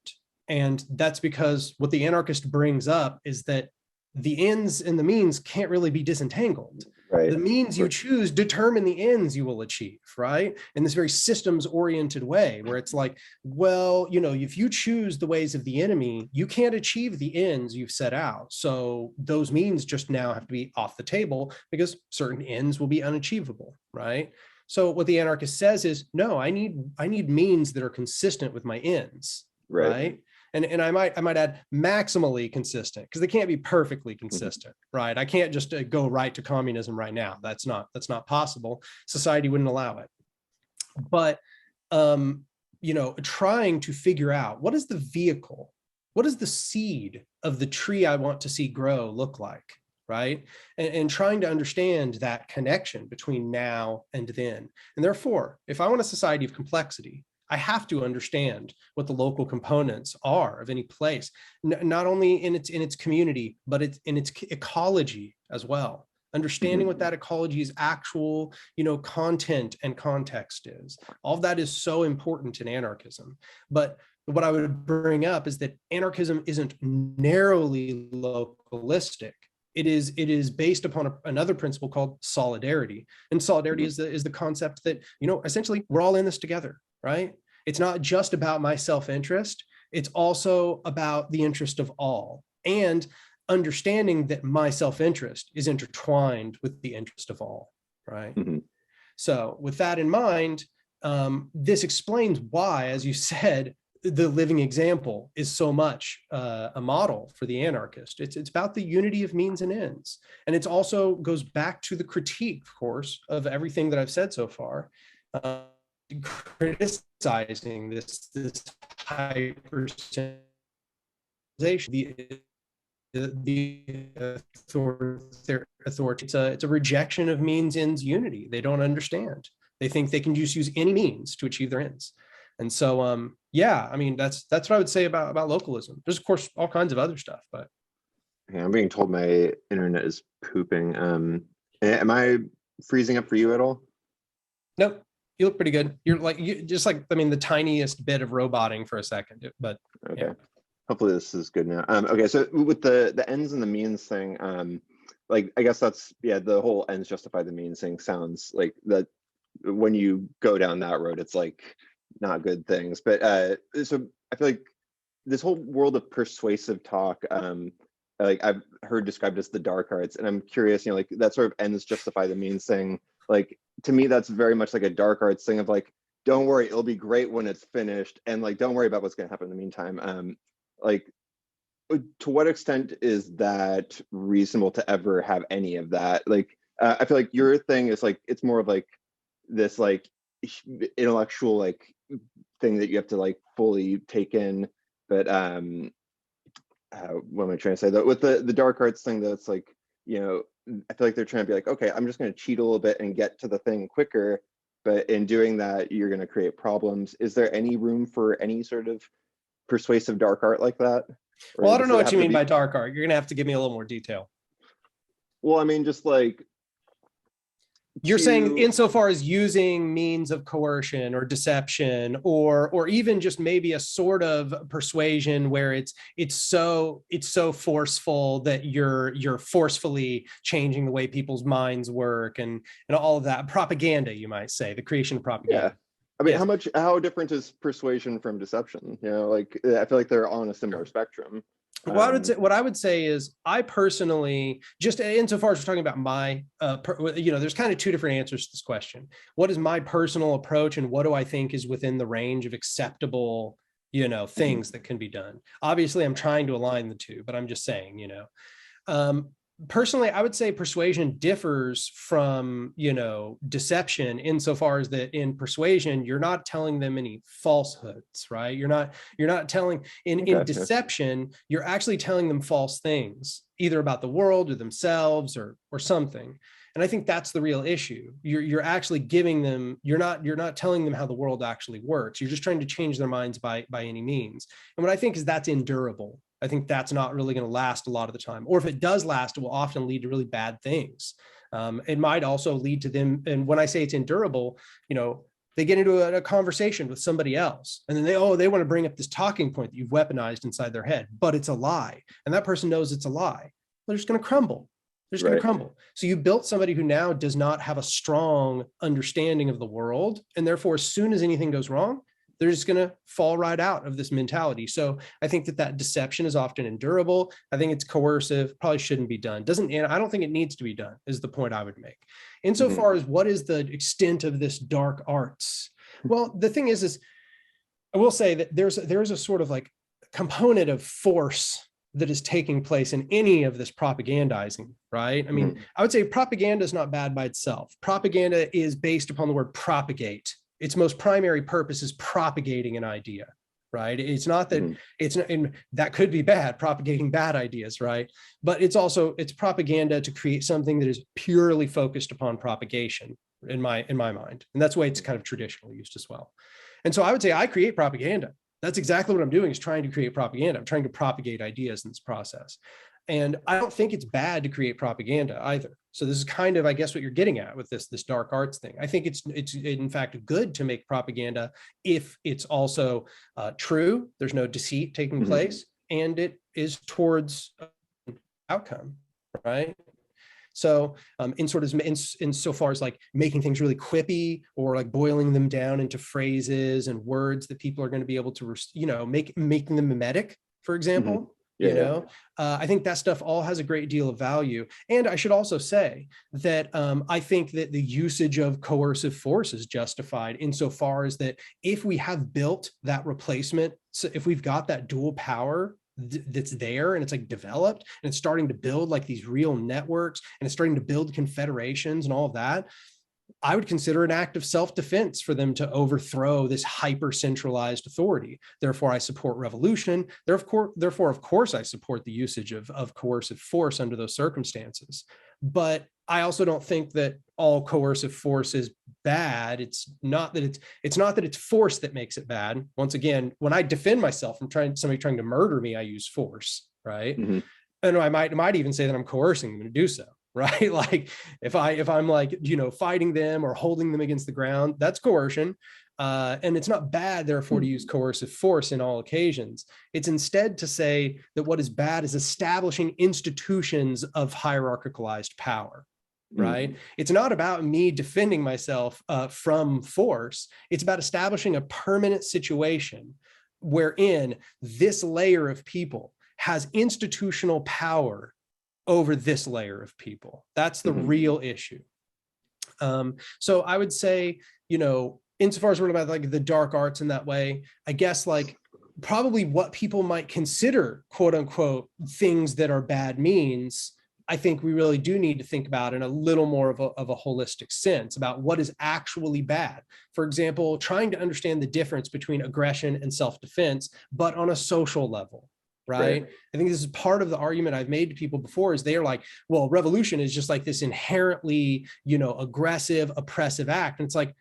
And that's because what the anarchist brings up is that the ends and the means can't really be disentangled. Right. The means you choose determine the ends you will achieve, right? In this very systems-oriented way, where it's like, well, if you choose the ways of the enemy, you can't achieve the ends you've set out. So those means just now have to be off the table because certain ends will be unachievable, right? So what the anarchist says is, no, I need means that are consistent with my ends, right? And I might add maximally consistent, because they can't be perfectly consistent, right? I can't just go right to communism right now. That's not possible. Society wouldn't allow it. But trying to figure out what is the vehicle, what is the seed of the tree I want to see grow look like, right? And trying to understand that connection between now and then. And therefore, if I want a society of complexity, I have to understand what the local components are of any place, not only in its community, but in its ecology as well. Understanding what that ecology's actual, content and context is. All of that is so important in anarchism. But what I would bring up is that anarchism isn't narrowly localistic. It is based upon another principle called solidarity. And solidarity is the concept that, essentially we're all in this together. Right? It's not just about my self-interest. It's also about the interest of all, and understanding that my self-interest is intertwined with the interest of all, right? So with that in mind, this explains why, as you said, the living example is so much a model for the anarchist. It's about the unity of means and ends. And it also goes back to the critique, of course, of everything that I've said so far. Criticizing this hyper-skepticism, the authority. It's a rejection of means ends unity. They don't understand. They think they can just use any means to achieve their ends. And so, that's what I would say about localism. There's of course all kinds of other stuff, but yeah, I'm being told my internet is pooping. Am I freezing up for you at all? Nope. You look pretty good. You're the tiniest bit of roboting for a second, but okay. Yeah. Hopefully this is good now. Okay, so with the ends and the means thing, I guess that's, the whole ends justify the means thing sounds like that. When you go down that road, it's like not good things. But so I feel like this whole world of persuasive talk, I've heard described as the dark arts, and I'm curious, that sort of ends justify the means thing. To me, that's very much like a dark arts thing of don't worry, it'll be great when it's finished, and don't worry about what's going to happen in the meantime. To what extent is that reasonable to ever have any of that? I feel like your thing is it's more of this intellectual thing that you have to fully take in. But what am I trying to say? Though with the dark arts thing, that's I feel like they're trying to be okay, I'm just going to cheat a little bit and get to the thing quicker. But in doing that, you're going to create problems. Is there any room for any sort of persuasive dark art like that? Well, I don't know what you mean by dark art. You're going to have to give me a little more detail. Well, I mean, just you're saying insofar as using means of coercion or deception, or even just maybe a sort of persuasion where it's so forceful that you're forcefully changing the way people's minds work and all of that. Propaganda, you might say, the creation of propaganda. Yeah. I mean, yes. How different is persuasion from deception? I feel like they're on a similar spectrum. What I would say is, I personally, just insofar as we're talking about my, there's kind of two different answers to this question. What is my personal approach, and what do I think is within the range of acceptable, things that can be done? Obviously, I'm trying to align the two, but I'm just saying, personally, I would say persuasion differs from, deception insofar as that in persuasion, you're not telling them any falsehoods, right? You're not telling in deception, you're actually telling them false things, either about the world or themselves or something. And I think that's the real issue. You're actually giving them, you're not telling them how the world actually works. You're just trying to change their minds by any means. And what I think is that's endurable. I think that's not really going to last a lot of the time. Or if it does last, it will often lead to really bad things. It might also lead to them. And when I say it's endurable, they get into a conversation with somebody else, and then they want to bring up this talking point that you've weaponized inside their head, but it's a lie. And that person knows it's a lie. They're just going to crumble. They're just going to crumble. So you built somebody who now does not have a strong understanding of the world. And therefore, as soon as anything goes wrong, they're just going to fall right out of this mentality. So I think that deception is often endurable. I think it's coercive, probably shouldn't be done. And I don't think it needs to be done, is the point I would make. Insofar as what is the extent of this dark arts? Well, the thing is I will say that there's a sort of like component of force that is taking place in any of this propagandizing, right? I mean, I would say propaganda is not bad by itself. Propaganda is based upon the word propagate. Its most primary purpose is propagating an idea, right? It's not that and that could be bad, propagating bad ideas, right? But it's propaganda to create something that is purely focused upon propagation in my mind. And that's the way it's kind of traditionally used as well. And so I would say I create propaganda. That's exactly what I'm doing, is trying to create propaganda. I'm trying to propagate ideas in this process. And I don't think it's bad to create propaganda either. So this is kind of, I guess, what you're getting at with this dark arts thing. I think it's in fact good to make propaganda if it's also true. There's no deceit taking place, and it is towards outcome, right? So insofar as like making things really quippy or like boiling them down into phrases and words that people are going to be able to, making them mimetic, for example. I think that stuff all has a great deal of value. And I should also say that I think that the usage of coercive force is justified insofar as that if we have built that replacement, so if we've got that dual power that's there and it's like developed and it's starting to build like these real networks and it's starting to build confederations and all of that, I would consider an act of self-defense for them to overthrow this hyper-centralized authority. Therefore, I support revolution. Therefore, of course, I support the usage of coercive force under those circumstances. But I also don't think that all coercive force is bad. It's not that it's force that makes it bad. Once again, when I defend myself from somebody trying to murder me, I use force, right? And I might even say that I'm coercing them to do so. Right? Like if I'm like, fighting them or holding them against the ground, that's coercion. And it's not bad, therefore, to use coercive force in all occasions. It's instead to say that what is bad is establishing institutions of hierarchicalized power, right? It's not about me defending myself from force. It's about establishing a permanent situation wherein this layer of people has institutional power over this layer of people. That's the real issue. So I would say, insofar as we're about like the dark arts in that way, I guess like probably what people might consider quote unquote things that are bad means, I think we really do need to think about in a little more of a holistic sense about what is actually bad. For example, trying to understand the difference between aggression and self-defense, but on a social level. Right? I think this is part of the argument I've made to people before is they're like, well, revolution is just like this inherently, aggressive, oppressive act. And it's like,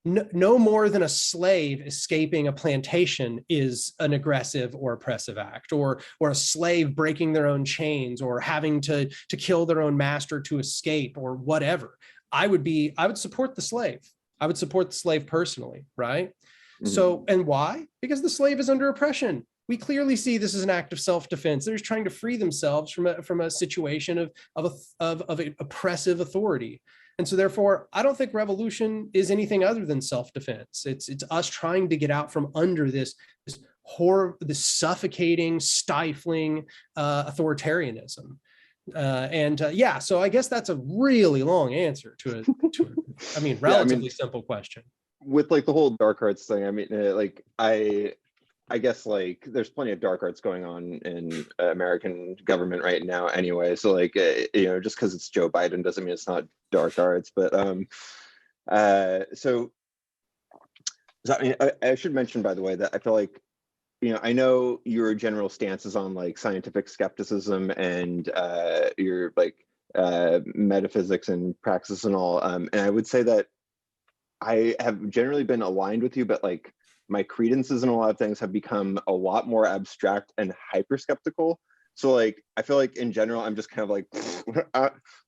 no more than a slave escaping a plantation is an aggressive or oppressive act, or a slave breaking their own chains or having to kill their own master to escape or whatever. I would support the slave. I would support the slave personally, right? So, and why? Because the slave is under oppression. We clearly see this as an act of self-defense. They're just trying to free themselves from a situation of oppressive authority. And so therefore, I don't think revolution is anything other than self-defense. It's us trying to get out from under this horror, this suffocating, stifling authoritarianism. So I guess that's a really long answer to a relatively simple question. With like the whole dark arts thing, I guess like there's plenty of dark arts going on in American government right now anyway. So like, just because it's Joe Biden doesn't mean it's not dark arts. But so I mean, I should mention, by the way, that I feel like, I know your general stance is on like scientific skepticism and your like metaphysics and praxis and all. And I would say that I have generally been aligned with you, but like my credences and a lot of things have become a lot more abstract and hyper skeptical. So like, I feel like in general, I'm just kind of like,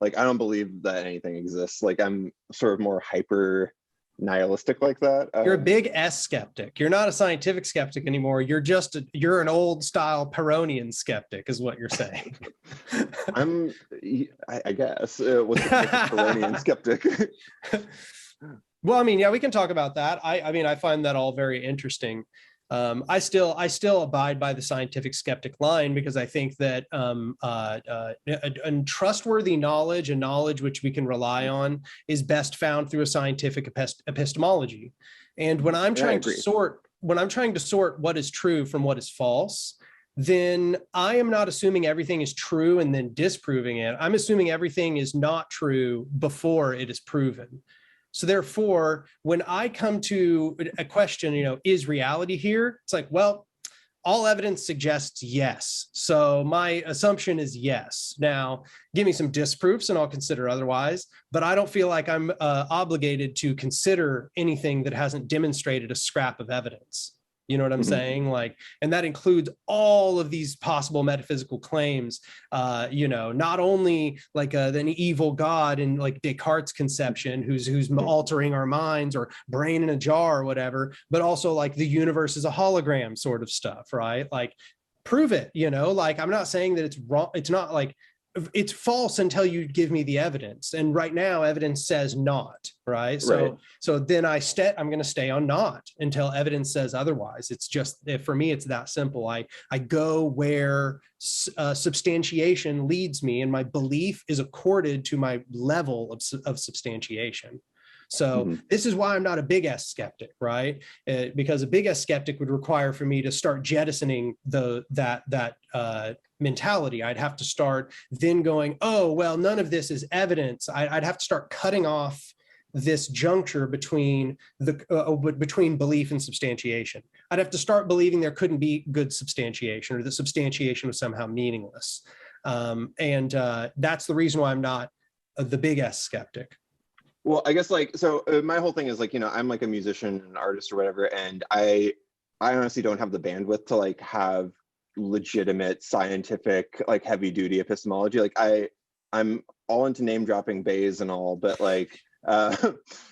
like, I don't believe that anything exists. Like I'm sort of more hyper nihilistic like that. You're a big S skeptic. You're not a scientific skeptic anymore. You're just you're an old style Pyrrhonian skeptic is what you're saying. I guess what's a Pyrrhonian skeptic? Well, I mean, yeah, we can talk about that. I mean, I find that all very interesting. I still abide by the scientific skeptic line because I think that trustworthy knowledge and knowledge which we can rely on is best found through a scientific epistemology. And when I'm trying to sort what is true from what is false, then I am not assuming everything is true and then disproving it. I'm assuming everything is not true before it is proven. So therefore, when I come to a question, is reality here? It's like, well, all evidence suggests yes. So my assumption is yes. Now, give me some disproofs and I'll consider otherwise, but I don't feel like I'm obligated to consider anything that hasn't demonstrated a scrap of evidence. You know what I'm saying? Like, and that includes all of these possible metaphysical claims, not only like an evil God in like Descartes' conception, who's altering our minds or brain in a jar or whatever, but also like the universe is a hologram sort of stuff, right? Like, prove it, like, I'm not saying that it's wrong. It's not like, it's false until you give me the evidence. And right now evidence says not, right? So then I'm going to stay on not until evidence says otherwise. It's just, for me, it's that simple. I go where substantiation leads me, and my belief is accorded to my level of substantiation. So this is why I'm not a big S skeptic, right? Because a big S skeptic would require for me to start jettisoning that mentality. I'd have to start then going, oh, well, none of this is evidence. I'd have to start cutting off this juncture between between belief and substantiation. I'd have to start believing there couldn't be good substantiation, or that substantiation was somehow meaningless. And that's the reason why I'm not the big S skeptic. Well, I guess like, so my whole thing is like, I'm like a musician, an artist or whatever. And I honestly don't have the bandwidth to like have legitimate scientific, like heavy duty epistemology. Like I'm all into name dropping bays and all, but like,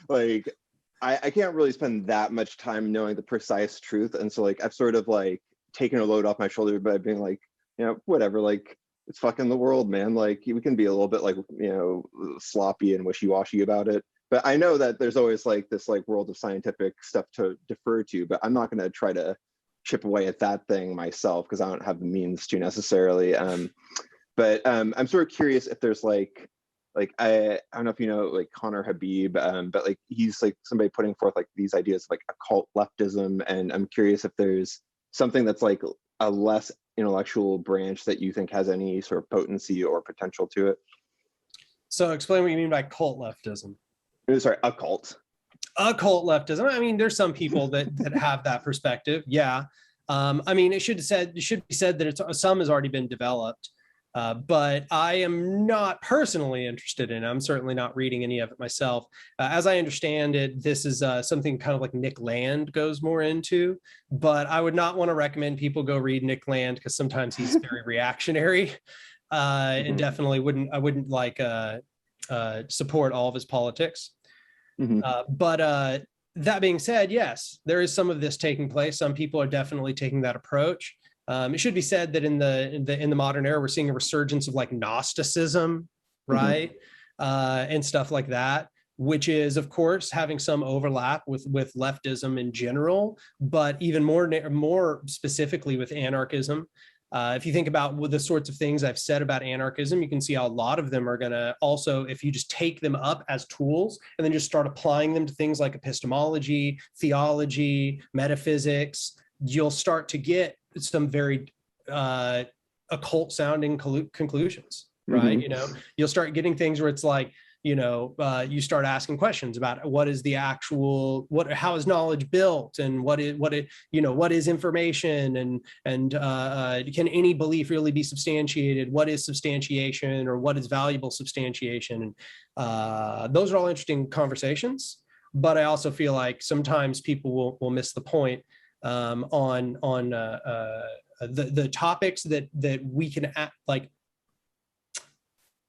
like I can't really spend that much time knowing the precise truth. And so like, I've sort of like taken a load off my shoulder by being like, whatever, like, it's fucking the world, man. Like, we can be a little bit like, sloppy and wishy-washy about it. But I know that there's always like this like world of scientific stuff to defer to, but I'm not going to try to chip away at that thing myself because I don't have the means to necessarily. But I'm sort of curious if there's like I don't know if you know like Connor Habib, but like he's like somebody putting forth like these ideas of like occult leftism, and I'm curious if there's something that's like a less intellectual branch that you think has any sort of potency or potential to it. So explain what you mean by cult leftism. Sorry, occult leftism. I mean, there's some people that have that perspective. Yeah. I mean, it should be said that some has already been developed, but I am not personally interested in it. I'm certainly not reading any of it myself. As I understand it, this is something kind of like Nick Land goes more into, but I would not want to recommend people go read Nick Land because sometimes he's very reactionary, and definitely I wouldn't like support all of his politics. But that being said, yes, there is some of this taking place. Some people are definitely taking that approach. It should be said that in the modern era, we're seeing a resurgence of like Gnosticism, right? And stuff like that, which is, of course, having some overlap with leftism in general, but even more specifically with anarchism. If you think about the sorts of things I've said about anarchism, you can see how a lot of them are going to also, if you just take them up as tools and then just start applying them to things like epistemology, theology, metaphysics, you'll start to get some very occult sounding conclusions, right? You'll start getting things where it's like, you start asking questions about what is the actual, how is knowledge built, and what is information, and can any belief really be substantiated? What is substantiation, or what is valuable substantiation? And those are all interesting conversations, but I also feel like sometimes people will miss the point on the topics that we can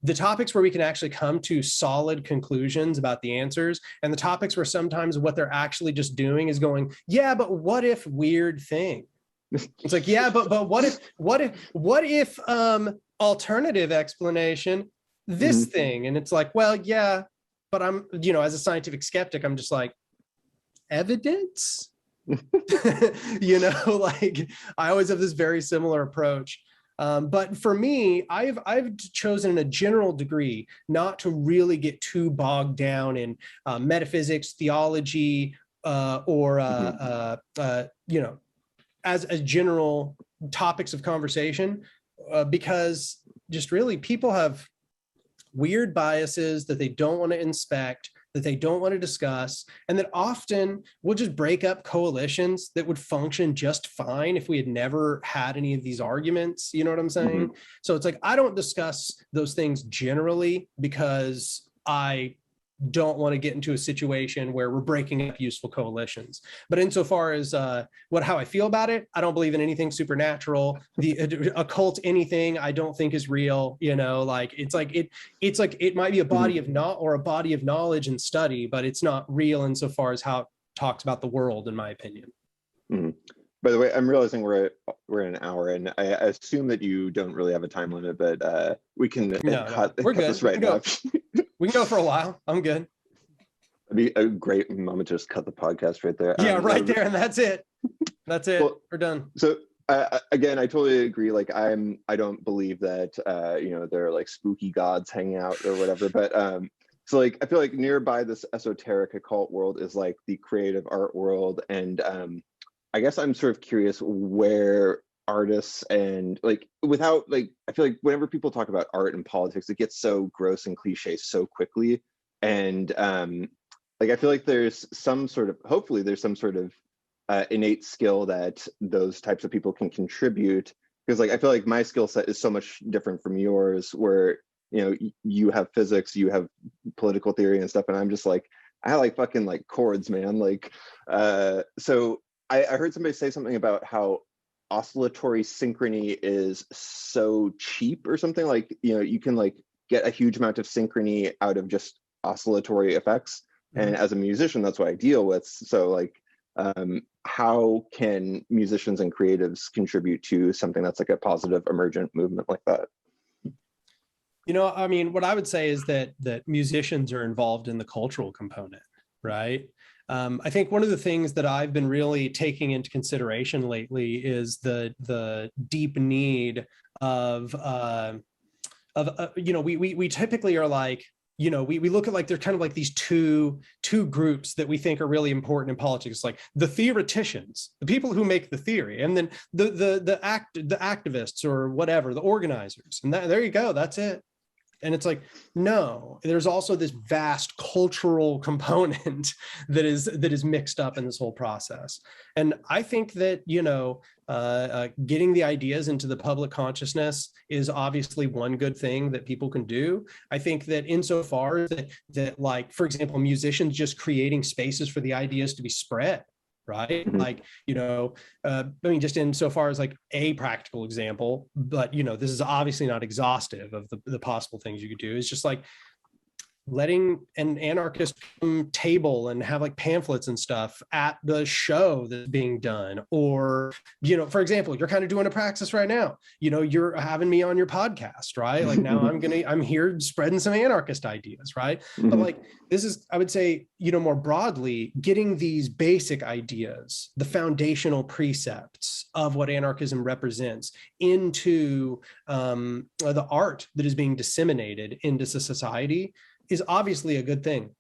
the topics where we can actually come to solid conclusions about the answers, and the topics where sometimes what they're actually just doing is going, yeah, but what if weird thing? It's like, yeah, but what if alternative explanation, this thing? And it's like, well, yeah, but I'm, as a scientific skeptic, I'm just like, evidence? Like, I always have this very similar approach. But for me, I've chosen in a general degree not to really get too bogged down in metaphysics, theology, or as general topics of conversation, because just really people have weird biases that they don't want to inspect, that they don't want to discuss, and that often will just break up coalitions that would function just fine if we had never had any of these arguments. You know what I'm saying? So it's like, I don't discuss those things generally because I don't want to get into a situation where we're breaking up useful coalitions. But insofar as how I feel about it, I don't believe in anything supernatural. The occult anything I don't think is real. It's like it might be a body of a body of knowledge and study, but it's not real insofar as how it talks about the world, in my opinion. By the way, I'm realizing we're in an hour, and I assume that you don't really have a time limit, but we can cut this right now. We can go for a while. I'm good. It'd be a great moment to just cut the podcast right there. Yeah, right there, and that's it. That's it. Well, we're done. So again, I totally agree. Like, I don't believe that there are like spooky gods hanging out or whatever. But so like, I feel like nearby this esoteric occult world is like the creative art world, and I guess I'm sort of curious where artists and like, without like, I feel like whenever people talk about art and politics, it gets so gross and cliche so quickly. And like, I feel like there's some sort of, hopefully there's some sort of innate skill that those types of people can contribute. Because like, I feel like my skill set is so much different from yours, where, you have physics, you have political theory and stuff. And I'm just like, I like fucking like chords, man. Like, so I heard somebody say something about how oscillatory synchrony is so cheap or something. Like, you can like get a huge amount of synchrony out of just oscillatory effects. And as a musician, that's what I deal with. So like, how can musicians and creatives contribute to something that's like a positive emergent movement like that? I mean, what I would say is that musicians are involved in the cultural component, right? I think one of the things that I've been really taking into consideration lately is the deep need of we typically are like, we look at like, they're kind of like these two groups that we think are really important in politics, like the theoreticians, the people who make the theory, and then the activists or whatever, the organizers, and there you go, that's it. And it's like, no, there's also this vast cultural component that is mixed up in this whole process. And I think that, getting the ideas into the public consciousness is obviously one good thing that people can do. I think that insofar that like, for example, musicians just creating spaces for the ideas to be spread, right? Like, I mean, just insofar as like a practical example, but, this is obviously not exhaustive of the possible things you could do, is just like letting an anarchist table and have like pamphlets and stuff at the show that's being done. Or, for example, you're kind of doing a praxis right now, you're having me on your podcast, right? Like now I'm here spreading some anarchist ideas, right? But like, this is, I would say, more broadly, getting these basic ideas, the foundational precepts of what anarchism represents into the art that is being disseminated into society is obviously a good thing.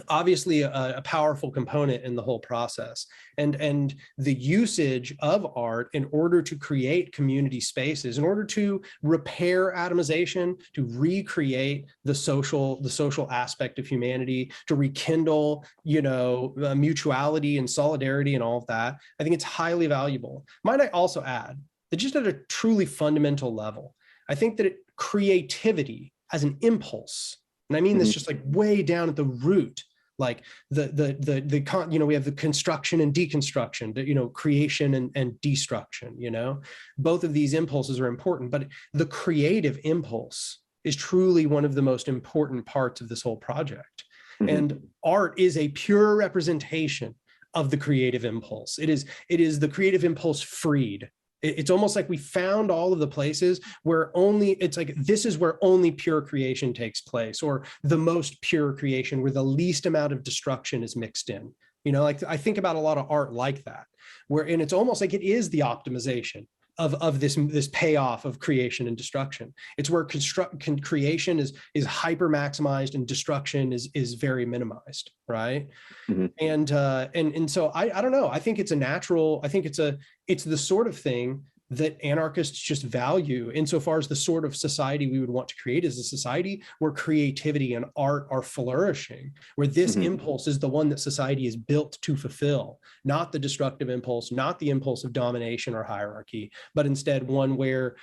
obviously a powerful component in the whole process, and the usage of art in order to create community spaces, in order to repair atomization, to recreate the social aspect of humanity, to rekindle, mutuality and solidarity and all of that. I think it's highly valuable. Might I also add that just at a truly fundamental level, I think that creativity as an impulse, and I mean this just like way down at the root, like we have the construction and deconstruction, creation and destruction, both of these impulses are important, but the creative impulse is truly one of the most important parts of this whole project. And art is a pure representation of the creative impulse. It is the creative impulse freed. It's almost like we found all of the places where this is where only pure creation takes place, or the most pure creation, where the least amount of destruction is mixed in. Like I think about a lot of art like that, and it's almost like it is the optimization of this payoff of creation and destruction. It's where creation is hyper maximized and destruction is very minimized, right? And so I don't know. I think it's a natural. I think it's the sort of thing that anarchists just value, insofar as the sort of society we would want to create is a society where creativity and art are flourishing, where this impulse is the one that society is built to fulfill, not the destructive impulse, not the impulse of domination or hierarchy, but instead one where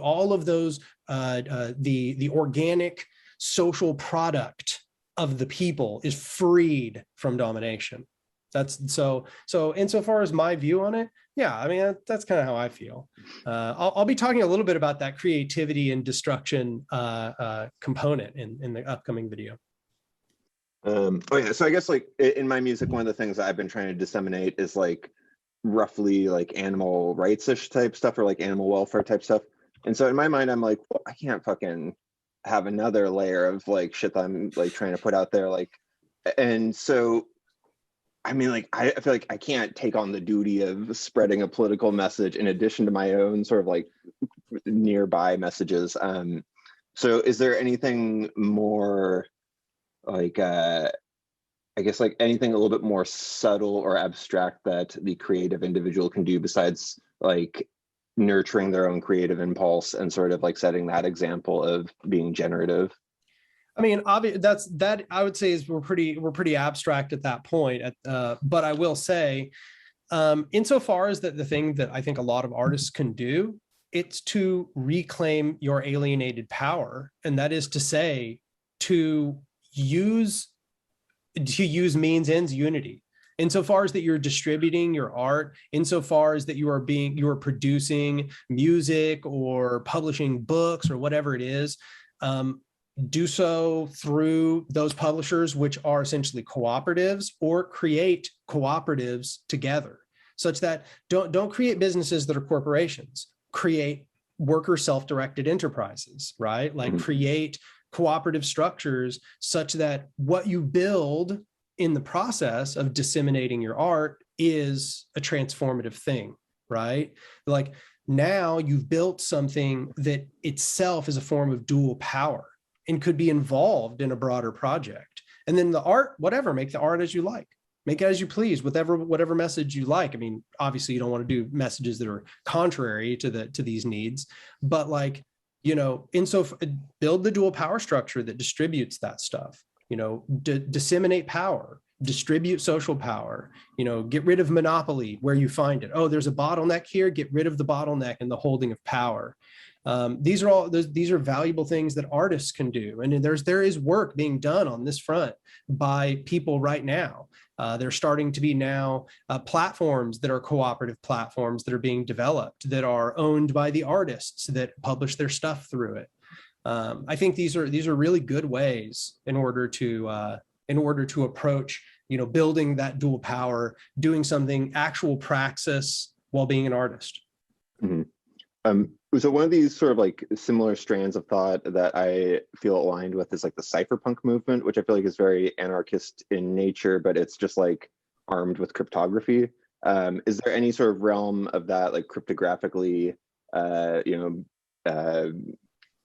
all of those, the organic social product of the people is freed from domination. That's so insofar as my view on it, yeah, I mean, that's kind of how I feel. I'll be talking a little bit about that creativity and destruction component in the upcoming video. So I guess like in my music, one of the things that I've been trying to disseminate is like roughly like animal rights-ish type stuff, or like animal welfare type stuff. And so in my mind, I'm like, well, I can't fucking have another layer of like shit that I'm like trying to put out there. Like, and so I mean, like, I feel like I can't take on the duty of spreading a political message in addition to my own sort of like nearby messages. So is there anything more like, I guess like anything a little bit more subtle or abstract that the creative individual can do besides like nurturing their own creative impulse and sort of like setting that example of being generative? I mean, that I would say is we're pretty abstract at that point. But I will say, insofar as that the thing that I think a lot of artists can do, it's to reclaim your alienated power, and that is to say, to use means ends unity. Insofar as that you're distributing your art, insofar as that you are producing music or publishing books or whatever it is. Do so through those publishers, which are essentially cooperatives, or create cooperatives together, such that don't create businesses that are corporations. Create worker self-directed enterprises, right? Like create cooperative structures such that what you build in the process of disseminating your art is a transformative thing, right? Like now you've built something that itself is a form of dual power and could be involved in a broader project. And then the art, whatever, make the art as you like, make it as you please, whatever message you like. I mean, obviously you don't want to do messages that are contrary to these needs, but like, build the dual power structure that distributes that stuff, disseminate power, distribute social power, get rid of monopoly where you find it. Oh, there's a bottleneck here, get rid of the bottleneck and the holding of power. These are valuable things that artists can do, and there is work being done on this front by people right now. There's starting to be now platforms that are cooperative platforms that are being developed that are owned by the artists that publish their stuff through it. I think these are really good ways in order to approach building that dual power, doing something actual praxis while being an artist. So one of these sort of like similar strands of thought that I feel aligned with is like the cypherpunk movement, which I feel like is very anarchist in nature, but it's just like armed with cryptography. Is there any sort of realm of that, like cryptographically,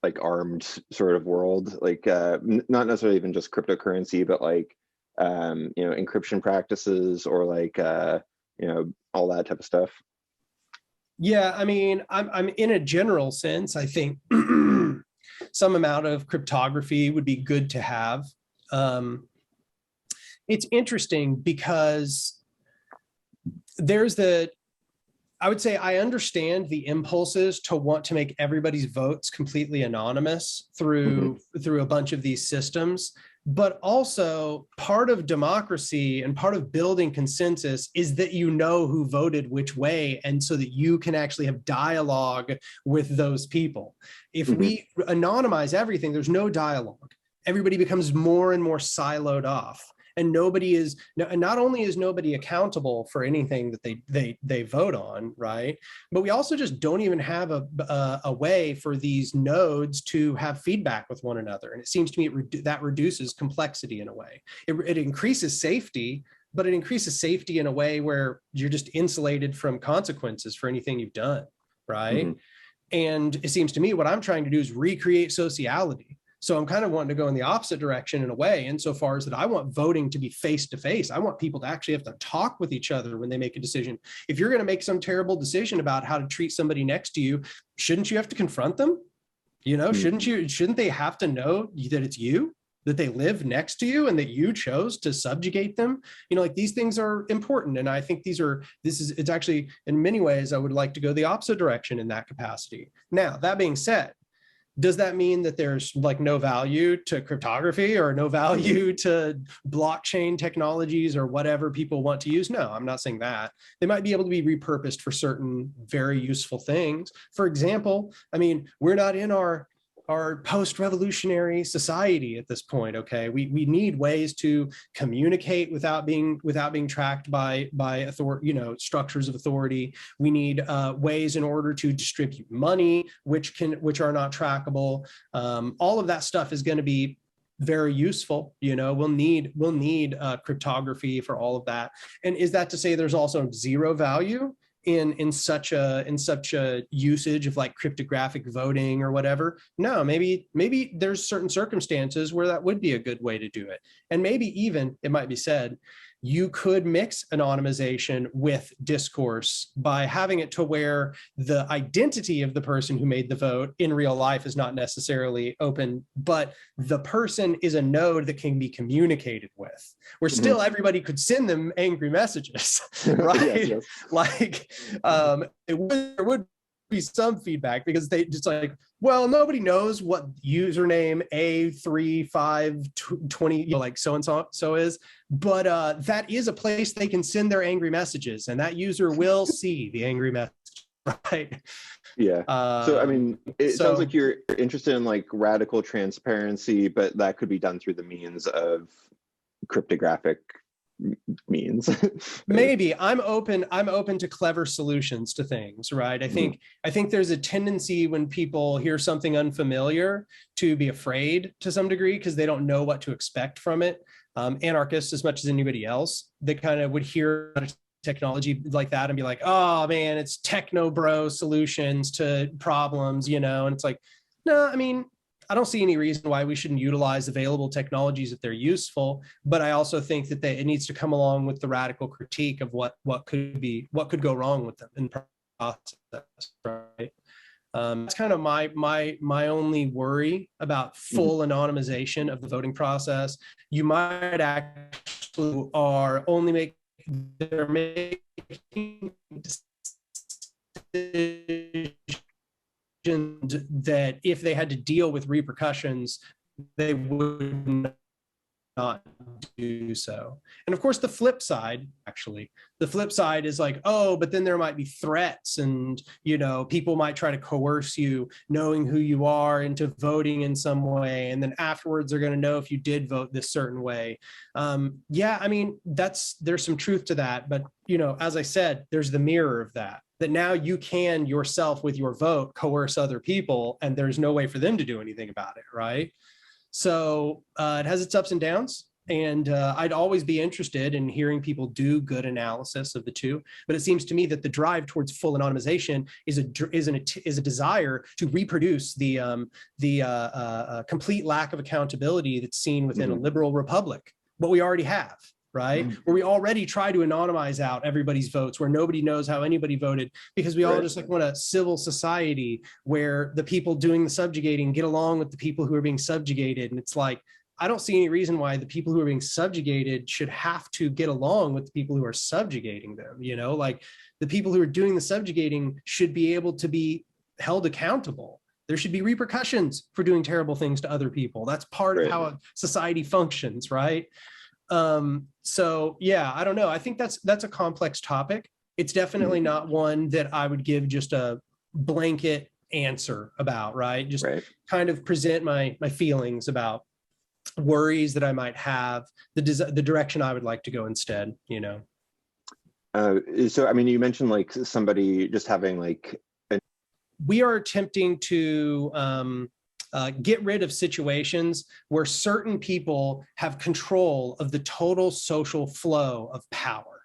like armed sort of world, like not necessarily even just cryptocurrency, but like you know, encryption practices, or like you know, all that type of stuff? Yeah, I mean, I'm in a general sense, I think some amount of cryptography would be good to have. It's interesting because there's I would say I understand the impulses to want to make everybody's votes completely anonymous through a bunch of these systems. But also part of democracy and part of building consensus is that you know who voted which way, and so that you can actually have dialogue with those people. If we anonymize everything, there's no dialogue. Everybody becomes more and more siloed off. And not only is nobody accountable for anything that they vote on, right? But we also just don't even have a way for these nodes to have feedback with one another. And it seems to me that reduces complexity in a way. It increases safety, but it increases safety in a way where you're just insulated from consequences for anything you've done, right? And it seems to me what I'm trying to do is recreate sociality. So I'm kind of wanting to go in the opposite direction in a way, insofar as that I want voting to be face-to-face. I want people to actually have to talk with each other when they make a decision. If you're going to make some terrible decision about how to treat somebody next to you, shouldn't you have to confront them? You know, shouldn't they have to know that it's you, that they live next to you, and that you chose to subjugate them? You know, like, these things are important. And I think it's actually, in many ways, I would like to go the opposite direction in that capacity. Now, that being said, does that mean that there's like no value to cryptography or no value to blockchain technologies or whatever people want to use? No, I'm not saying that. They might be able to be repurposed for certain very useful things. For example, I mean, we're not in our post-revolutionary society at this point. Okay, we need ways to communicate without being tracked by authority, structures of authority. We need ways in order to distribute money, which are not trackable. All of that stuff is going to be very useful. We'll need cryptography for all of that. And is that to say there's also zero value in such a usage of like cryptographic voting or whatever? No, maybe there's certain circumstances where that would be a good way to do it. And maybe even, it might be said, you could mix anonymization with discourse by having it to where the identity of the person who made the vote in real life is not necessarily open, but the person is a node that can be communicated with, where still everybody could send them angry messages, right? Yes. Like, there would be some feedback, because they just like, well, nobody knows what username A3520 like so and so is, but that is a place they can send their angry messages, and that user will see the angry message, right? Yeah. So I mean, it sounds like you're interested in like radical transparency, but that could be done through the means of cryptographic means. Maybe I'm open to clever solutions to things, right? I think there's a tendency when people hear something unfamiliar to be afraid to some degree, because they don't know what to expect from it. Anarchists, as much as anybody else, they kind of would hear technology like that and be like, oh man, it's techno bro solutions to problems, and it's like, no, I mean, I don't see any reason why we shouldn't utilize available technologies if they're useful, but I also think that it needs to come along with the radical critique of what could go wrong with them in process, right? That's kind of my only worry about full anonymization of the voting process. You might actually they're making decisions that if they had to deal with repercussions, they would not do so. And of course, the flip side is like, oh, but then there might be threats, and people might try to coerce you, knowing who you are, into voting in some way, and then afterwards they're going to know if you did vote this certain way. Yeah, I mean, there's some truth to that, but as I said, there's the mirror of that now you can yourself with your vote coerce other people, and there's no way for them to do anything about it, right? So it has its ups and downs. And I'd always be interested in hearing people do good analysis of the two. But it seems to me that the drive towards full anonymization is a desire to reproduce the complete lack of accountability that's seen within a liberal republic, what we already have, right? Where we already try to anonymize out everybody's votes, where nobody knows how anybody voted, because we all just like want a civil society where the people doing the subjugating get along with the people who are being subjugated. And it's like, I don't see any reason why the people who are being subjugated should have to get along with the people who are subjugating them. You know, like the people who are doing the subjugating should be able to be held accountable. There should be repercussions for doing terrible things to other people. That's part of how a society functions, right? So yeah, I don't know. I think that's a complex topic. It's definitely not one that I would give just a blanket answer about, right? Just kind of present my feelings about worries that I might have, the direction I would like to go instead, you know. So I mean, you mentioned like somebody just having like we are attempting to get rid of situations where certain people have control of the total social flow of power,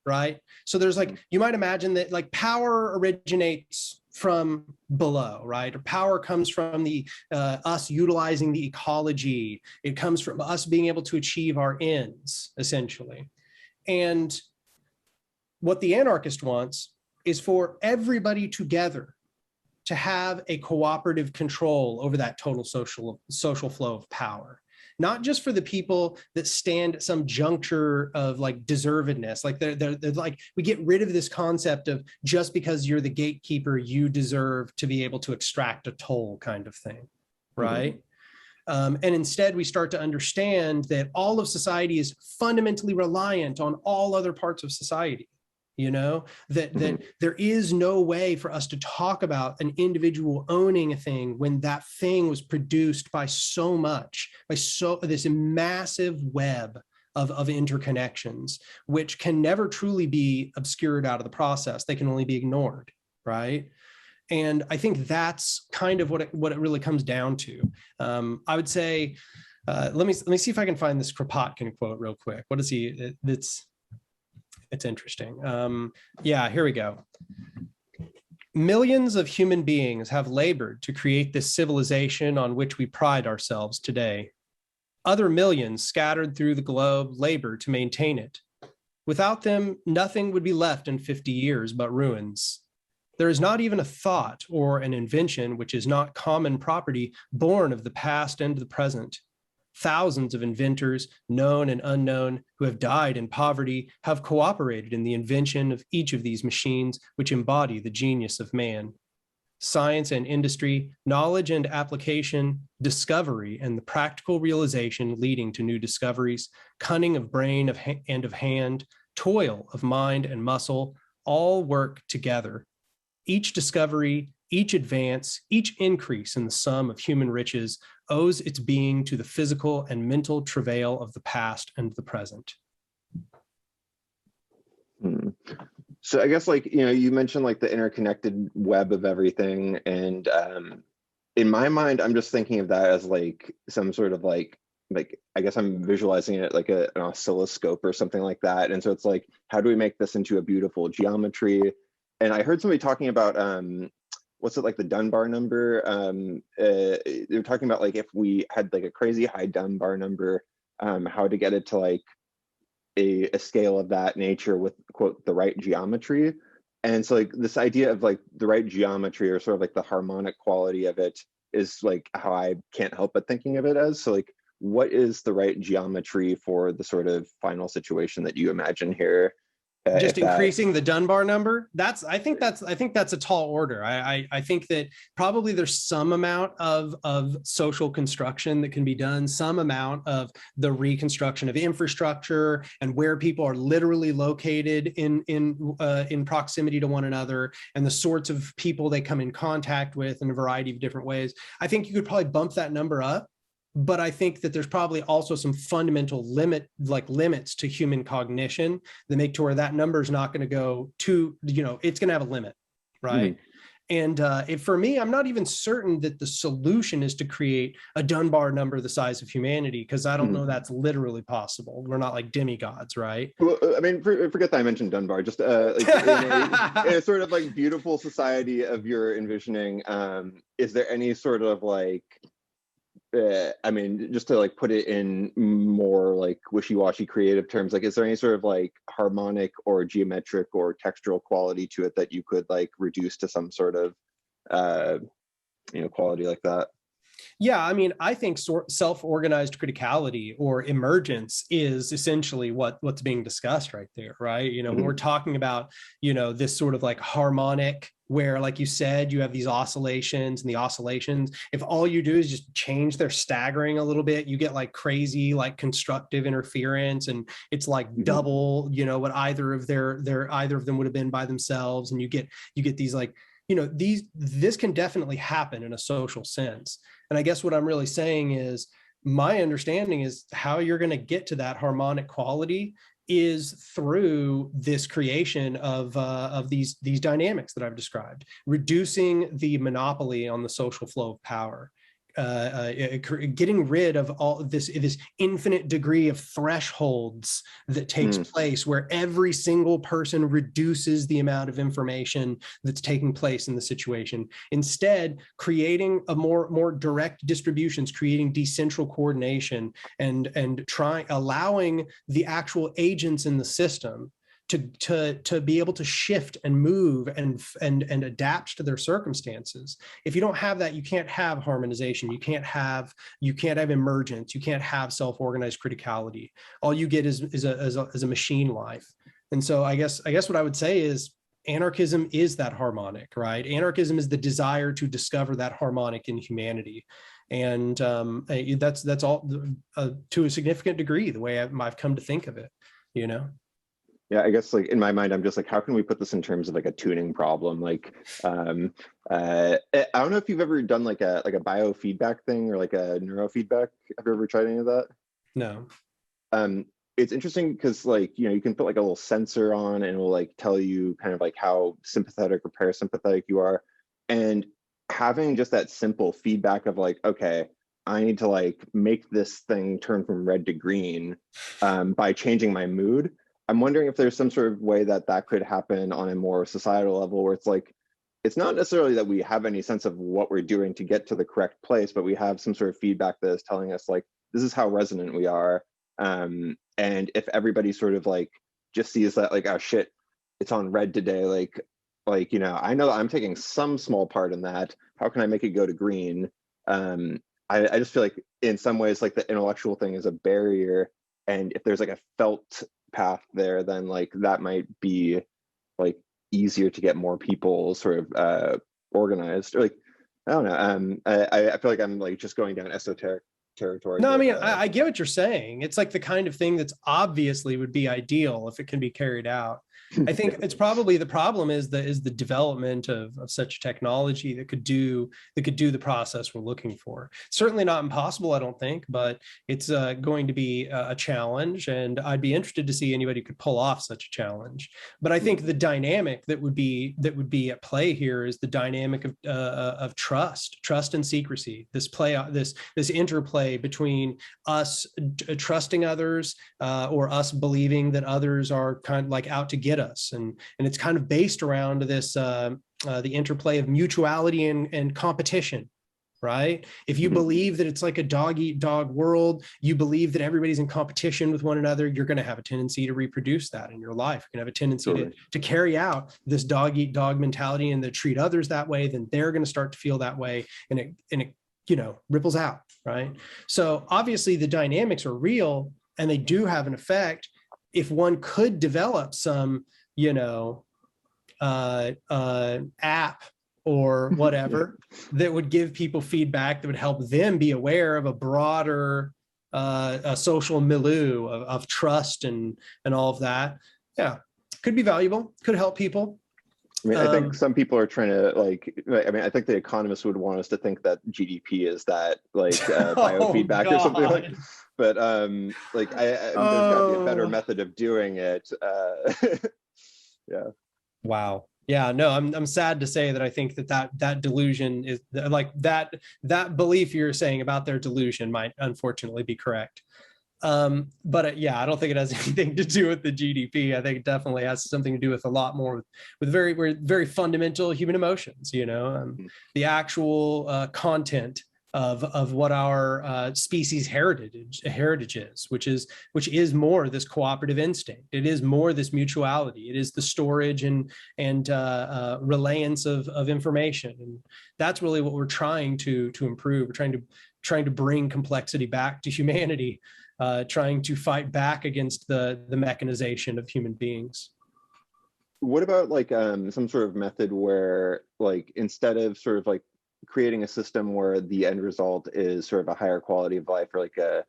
right? So there's like, you might imagine that like power originates from below, right? Or power comes from the us utilizing the ecology. It comes from us being able to achieve our ends, essentially. And what the anarchist wants is for everybody together to have a cooperative control over that total social flow of power. Not just for the people that stand at some juncture of like deservedness, like they're like, we get rid of this concept of just because you're the gatekeeper, you deserve to be able to extract a toll kind of thing, right? And instead we start to understand that all of society is fundamentally reliant on all other parts of society. You know, that there is no way for us to talk about an individual owning a thing when that thing was produced by so much, by this massive web of interconnections, which can never truly be obscured out of the process. They can only be ignored, right? And I think that's kind of what it really comes down to. I would say, let me see if I can find this Kropotkin quote real quick. What is he? It's interesting. Yeah, here we go. Millions of human beings have labored to create this civilization on which we pride ourselves today. Other millions scattered through the globe labor to maintain it. Without them, nothing would be left in 50 years but ruins. There is not even a thought or an invention which is not common property born of the past and the present. Thousands of inventors, known and unknown, who have died in poverty, have cooperated in the invention of each of these machines which embody the genius of man. Science and industry, knowledge and application, discovery and the practical realization leading to new discoveries, cunning of brain and of hand, toil of mind and muscle, all work together. Each discovery, each advance, each increase in the sum of human riches owes its being to the physical and mental travail of the past and the present. So I guess, like, you know, you mentioned like the interconnected web of everything, and in my mind, I'm just thinking of that as like some sort of like I guess I'm visualizing it like an oscilloscope or something like that. And so it's like, how do we make this into a beautiful geometry? And I heard somebody talking about what's it, like the Dunbar number? They were talking about like if we had like a crazy high Dunbar number, how to get it to like a scale of that nature with, quote, the right geometry. And so like this idea of like the right geometry, or sort of like the harmonic quality of it, is like how I can't help but thinking of it as. So like, what is the right geometry for the sort of final situation that you imagine here? Just increasing the Dunbar number. I think that's a tall order. I think that probably there's some amount of social construction that can be done, some amount of the reconstruction of infrastructure and where people are literally located in proximity to one another, and the sorts of people they come in contact with in a variety of different ways. I think you could probably bump that number up. But I think that there's probably also some fundamental limits to human cognition that make to where that number is not going to go to, you know, it's going to have a limit, right? And for me, I'm not even certain that the solution is to create a Dunbar number the size of humanity, because I don't know that's literally possible. We're not like demigods, right? Well, I mean, forget that I mentioned Dunbar. Just like in a sort of like beautiful society of your envisioning, is there any sort of like, I mean, just to like put it in more like wishy-washy creative terms, like, is there any sort of like harmonic or geometric or textural quality to it that you could like reduce to some sort of, quality like that? Yeah, I mean, I think self-organized criticality or emergence is essentially what's being discussed right there, right? When we're talking about, this sort of like harmonic, where, like you said, you have these oscillations, and the oscillations, if all you do is just change their staggering a little bit, you get like crazy, like constructive interference, and it's like double, what either of them would have been by themselves, and you get these like, this can definitely happen in a social sense. And I guess what I'm really saying is, my understanding is how you're going to get to that harmonic quality is through this creation of these dynamics that I've described, reducing the monopoly on the social flow of power, getting rid of all this infinite degree of thresholds that takes place, where every single person reduces the amount of information that's taking place in the situation. Instead, creating a more direct distributions, creating decentral coordination, and allowing the actual agents in the system to be able to shift and move and adapt to their circumstances. If you don't have that, you can't have harmonization. You can't have emergence. You can't have self-organized criticality. All you get is a machine life. And so I guess what I would say is, anarchism is that harmonic, right? Anarchism is the desire to discover that harmonic in humanity. And that's all, to a significant degree, the way I've come to think of it, Yeah, I guess like in my mind, I'm just like, how can we put this in terms of like a tuning problem? Like, I don't know if you've ever done like a biofeedback thing or like a neurofeedback. Have you ever tried any of that? No. It's interesting because like, you can put like a little sensor on, and it will like tell you kind of like how sympathetic or parasympathetic you are. And having just that simple feedback of like, okay, I need to like make this thing turn from red to green by changing my mood. I'm wondering if there's some sort of way that could happen on a more societal level, where it's like, it's not necessarily that we have any sense of what we're doing to get to the correct place, but we have some sort of feedback that is telling us like, this is how resonant we are. And if everybody sort of like just sees that like, oh shit, it's on red today, like, I know that I'm taking some small part in that. How can I make it go to green? I just feel like in some ways, like the intellectual thing is a barrier. And if there's like a felt path there, then like that might be like easier to get more people sort of organized, or like, I don't know. I feel like I'm like just going down esoteric territory. No, I mean, I get what you're saying. It's like the kind of thing that's obviously would be ideal if it can be carried out. I think it's probably the problem is the development of such technology that could do the process we're looking for. Certainly not impossible, I don't think, but it's going to be a challenge, and I'd be interested to see anybody who could pull off such a challenge. But I think the dynamic that would be at play here is the dynamic of trust and secrecy. This interplay between us trusting others or us believing that others are kind of like out to get us, and it's kind of based around this the interplay of mutuality and competition, right? If you believe that it's like a dog eat dog world, you believe that everybody's in competition with one another, you're going to have a tendency to reproduce that in your life. You're going to have a tendency to carry out this dog eat dog mentality and to treat others that way. Then they're going to start to feel that way, and it ripples out, right? So obviously the dynamics are real, and they do have an effect. If one could develop some app or whatever that would give people feedback that would help them be aware of a broader a social milieu of trust and all of that, could be valuable, could help people. I mean, I think some people are trying to I think the economists would want us to think that GDP is that like biofeedback or something like. But there's got to be a better method of doing it. Yeah. Wow. Yeah, no, I'm sad to say that I think that delusion is like that belief you're saying about their delusion might unfortunately be correct. But yeah, I don't think it has anything to do with the GDP. I think it definitely has something to do with a lot more with very fundamental human emotions. The actual content of what our species heritage is, which is more this cooperative instinct. It is more this mutuality. It is the storage and relayance of information, and that's really what we're trying to improve. We're trying to bring complexity back to humanity, trying to fight back against the mechanization of human beings. What about like some sort of method where, like, instead of sort of like creating a system where the end result is sort of a higher quality of life, or like a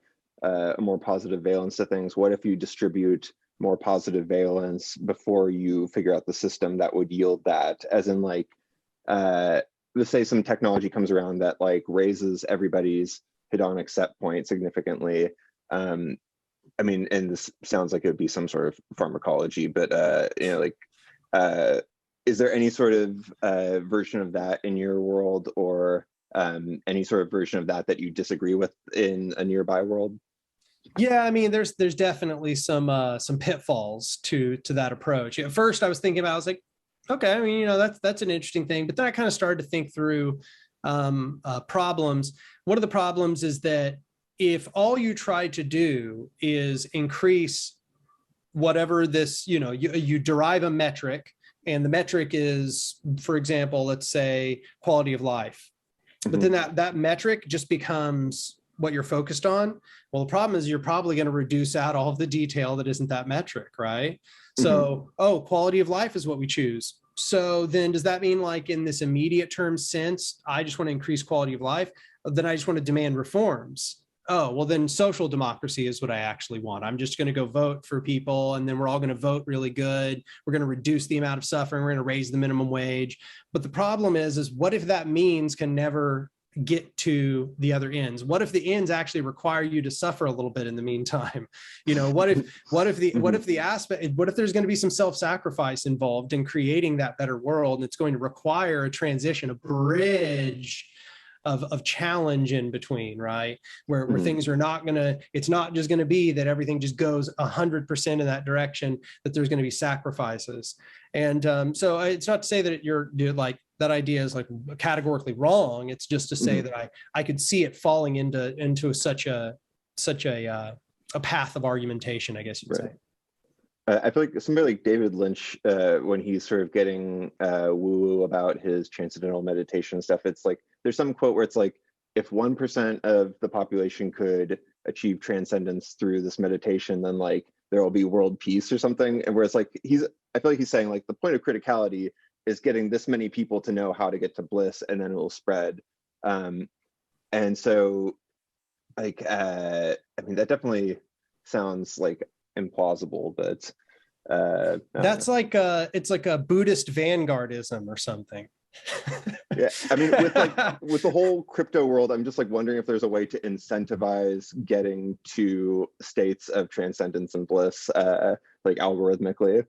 more positive valence to things, what if you distribute more positive valence before you figure out the system that would yield that? As in, like, let's say some technology comes around that like raises everybody's hedonic set point significantly. I mean, and this sounds like it would be some sort of pharmacology, but is there any sort of version of that in your world, or any sort of version of that you disagree with in a nearby world? Yeah, I mean, there's definitely some pitfalls to that approach. At first, I was like, okay, I mean, that's an interesting thing, but then I kind of started to think through problems. One of the problems is that if all you try to do is increase whatever this, you derive a metric, and the metric is, for example, let's say quality of life, but then that metric just becomes what you're focused on. Well, the problem is you're probably going to reduce out all of the detail that isn't that metric, right? So, quality of life is what we choose. So then does that mean, like, in this immediate term sense, I just want to increase quality of life? Then I just want to demand reforms. Oh, well, then social democracy is what I actually want. I'm just going to go vote for people, and then we're all going to vote really good. We're going to reduce the amount of suffering. We're going to raise the minimum wage. But the problem is what if that means can never get to the other ends? What if the ends actually require you to suffer a little bit in the meantime? What if there's going to be some self-sacrifice involved in creating that better world, and it's going to require a transition, a bridge of challenge in between, right? Where things are not it's not just going to be that everything just goes 100% in that direction, that there's going to be sacrifices. And so it's not to say that you're like, that idea is like categorically wrong. It's just to say that I could see it falling into such a path of argumentation, I guess you'd say. I feel like somebody like David Lynch, when he's sort of getting woo-woo about his transcendental meditation stuff, it's like there's some quote where it's like, if 1% of the population could achieve transcendence through this meditation, then like there will be world peace or something. And where it's like I feel like he's saying like the point of criticality is getting this many people to know how to get to bliss, and then it will spread. And so, like, I mean, that definitely sounds like implausible, but that's like it's like a Buddhist vanguardism or something. Yeah, I mean, with the whole crypto world, I'm just like wondering if there's a way to incentivize getting to states of transcendence and bliss, like algorithmically.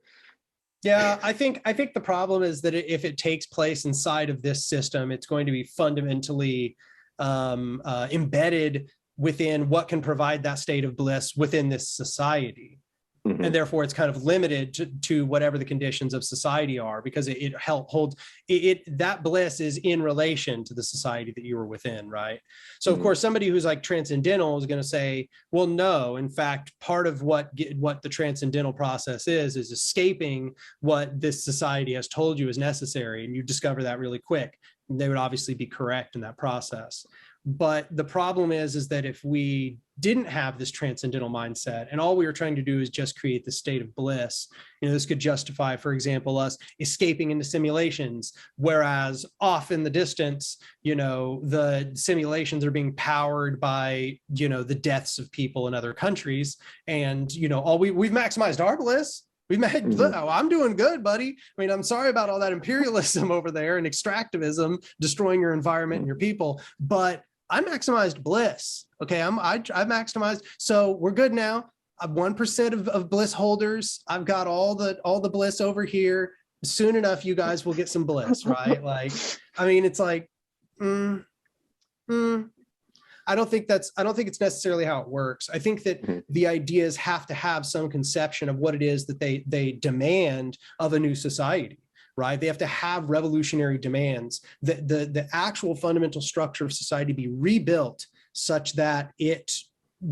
Yeah, I think the problem is that if it takes place inside of this system, it's going to be fundamentally embedded within what can provide that state of bliss within this society. And therefore it's kind of limited to whatever the conditions of society are, because it holds that bliss is in relation to the society that you were within, right? So of course, somebody who's like transcendental is going to say, well, no, in fact, part of what the transcendental process is escaping what this society has told you is necessary, and you discover that really quick. They would obviously be correct in that process. But the problem is that if we didn't have this transcendental mindset and all we were trying to do is just create the state of bliss, this could justify, for example, us escaping into simulations, whereas off in the distance, the simulations are being powered by, the deaths of people in other countries. And, we've maximized our bliss. I'm doing good, buddy. I mean, I'm sorry about all that imperialism over there and extractivism destroying your environment and your people, but I maximized bliss. Okay, I've maximized, so we're good now. I'm 1% of bliss holders. I've got all the bliss over here. soon enough, you guys will get some bliss, right? Like, I mean, it's like, I don't think it's necessarily how it works. I think that the ideas have to have some conception of what it is that they demand of a new society, right? They have to have revolutionary demands, that the actual fundamental structure of society be rebuilt such that it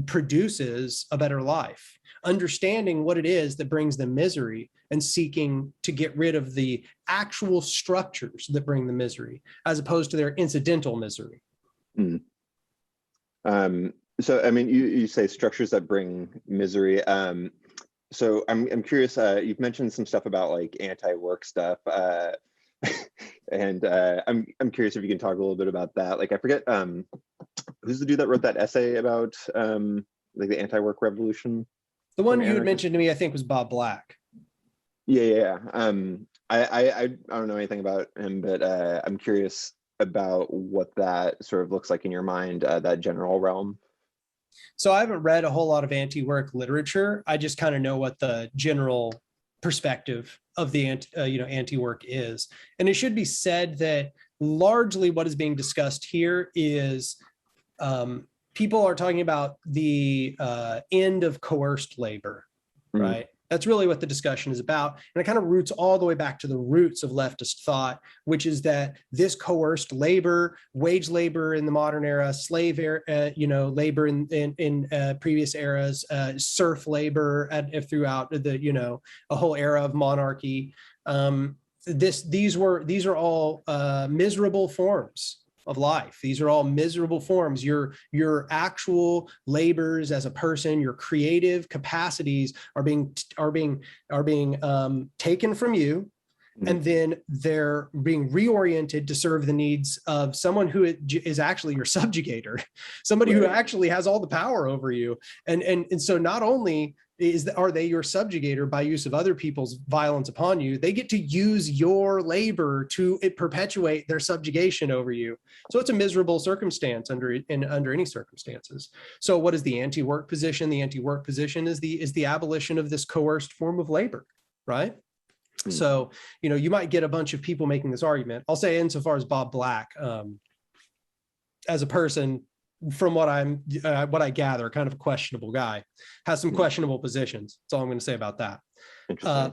produces a better life, understanding what it is that brings them misery and seeking to get rid of the actual structures that bring the misery, as opposed to their incidental misery. So, I mean, you say structures that bring misery. So I'm curious, you've mentioned some stuff about like anti-work stuff. And I'm curious if you can talk a little bit about that. Like, I forget, who's the dude that wrote that essay about like the anti-work revolution? The one you had mentioned to me, I think, was Bob Black. Yeah. I don't know anything about him, but I'm curious about what that sort of looks like in your mind, that general realm. So I haven't read a whole lot of anti-work literature. I just kind of know what the general perspective of the anti-work is. And it should be said that largely what is being discussed here is people are talking about the end of coerced labor, right? That's really what the discussion is about. And it kind of roots all the way back to the roots of leftist thought, which is that this coerced labor, wage labor in the modern era, slave era, labor in previous eras, serf labor throughout the, a whole era of monarchy. These are all miserable forms of life. These are all miserable forms. Your actual labors as a person, your creative capacities are being taken from you, and then they're being reoriented to serve the needs of someone who is actually your subjugator, somebody who actually has all the power over you. And so not only are they your subjugator by use of other people's violence upon you, they get to use your labor to perpetuate their subjugation over you. So it's a miserable circumstance under any circumstances. So what is the anti-work position? The anti-work position is the abolition of this coerced form of labor, right? So, you might get a bunch of people making this argument. I'll say, insofar as Bob Black, as a person, from what I gather, kind of a questionable guy, has some questionable positions. That's all I'm going to say about that.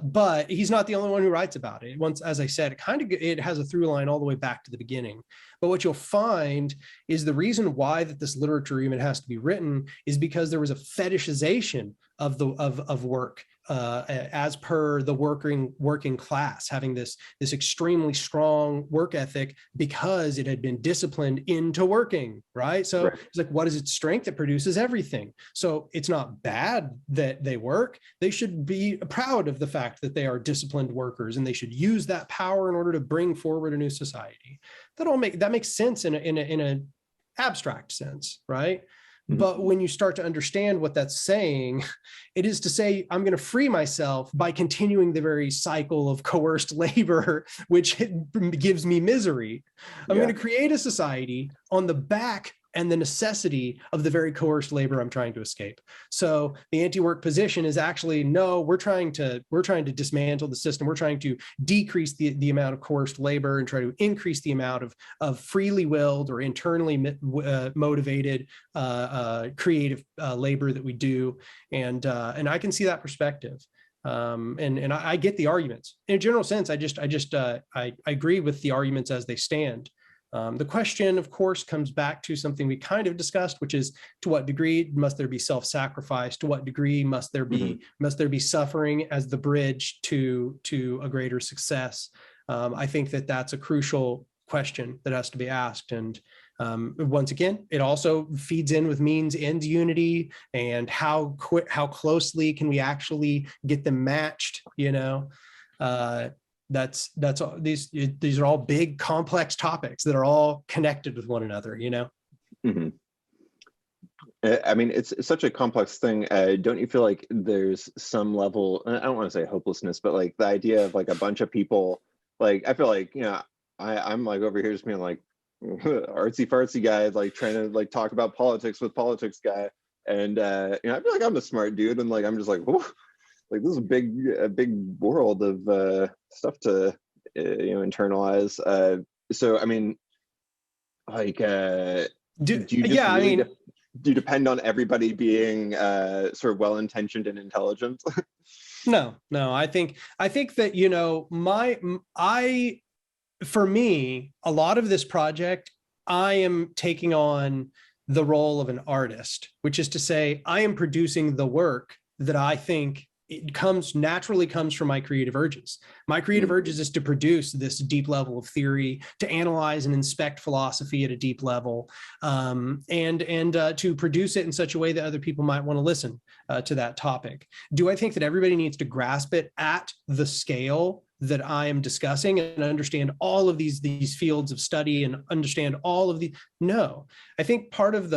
But he's not the only one who writes about it. Once, as I said, it has a through line all the way back to the beginning. But what you'll find is the reason why that this literature even has to be written is because there was a fetishization of work. As per the working class, having this extremely strong work ethic because it had been disciplined into working, right? So it's like, what is its strength? It produces everything. So it's not bad that they work. They should be proud of the fact that they are disciplined workers, and they should use that power in order to bring forward a new society. That makes sense in an abstract sense, right? But when you start to understand what that's saying, it is to say, I'm going to free myself by continuing the very cycle of coerced labor, which gives me misery. I'm going to create a society on the back and the necessity of the very coerced labor I'm trying to escape. So the anti-work position is actually, no, we're trying to dismantle the system. We're trying to decrease the amount of coerced labor and try to increase the amount of freely willed or internally motivated creative labor that we do. And I can see that perspective. And I get the arguments. In a general sense, I agree with the arguments as they stand. The question, of course, comes back to something we kind of discussed, which is, to what degree must there be self-sacrifice? To what degree must there be suffering as the bridge to a greater success? I think that that's a crucial question that has to be asked. And once again, it also feeds in with means-end unity and how closely can we actually get them matched, that's all. These are all big, complex topics that are all connected with one another. I mean, it's such a complex thing. Don't you feel like there's some level, I don't want to say hopelessness, but like the idea of like a bunch of people, like I feel like, I'm like over here just being like artsy fartsy guy, like trying to like talk about politics with politics guy, and I feel like I'm a smart dude, and like I'm just like, whoa. like this is a big world of stuff to internalize. So I mean, like, do you just really do you depend on everybody being sort of well-intentioned and intelligent? No, I think that, for me, a lot of this project, I am taking on the role of an artist, which is to say I am producing the work that I think naturally comes from my creative urges. My creative urges is to produce this deep level of theory, to analyze and inspect philosophy at a deep level, and to produce it in such a way that other people might want to listen to that topic. Do I think that everybody needs to grasp it at the scale that I am discussing and understand all of these fields of study and understand all of the? No, I think part of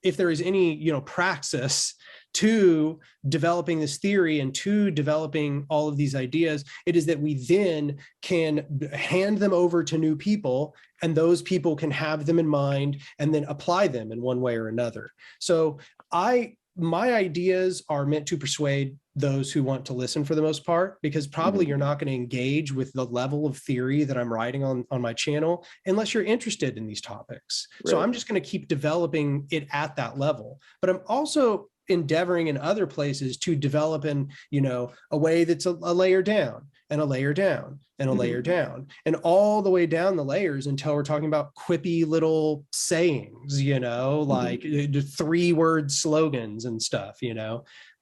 if there is any praxis to developing this theory and to developing all of these ideas, it is that we then can hand them over to new people, and those people can have them in mind and then apply them in one way or another. So my ideas are meant to persuade those who want to listen for the most part, because probably you're not going to engage with the level of theory that I'm writing on my channel unless you're interested in these topics. Right. So I'm just going to keep developing it at that level. But I'm also endeavoring in other places to develop in, a way that's a layer down and a layer down and a layer down and all the way down the layers until we're talking about quippy little sayings, like 3-word slogans and stuff,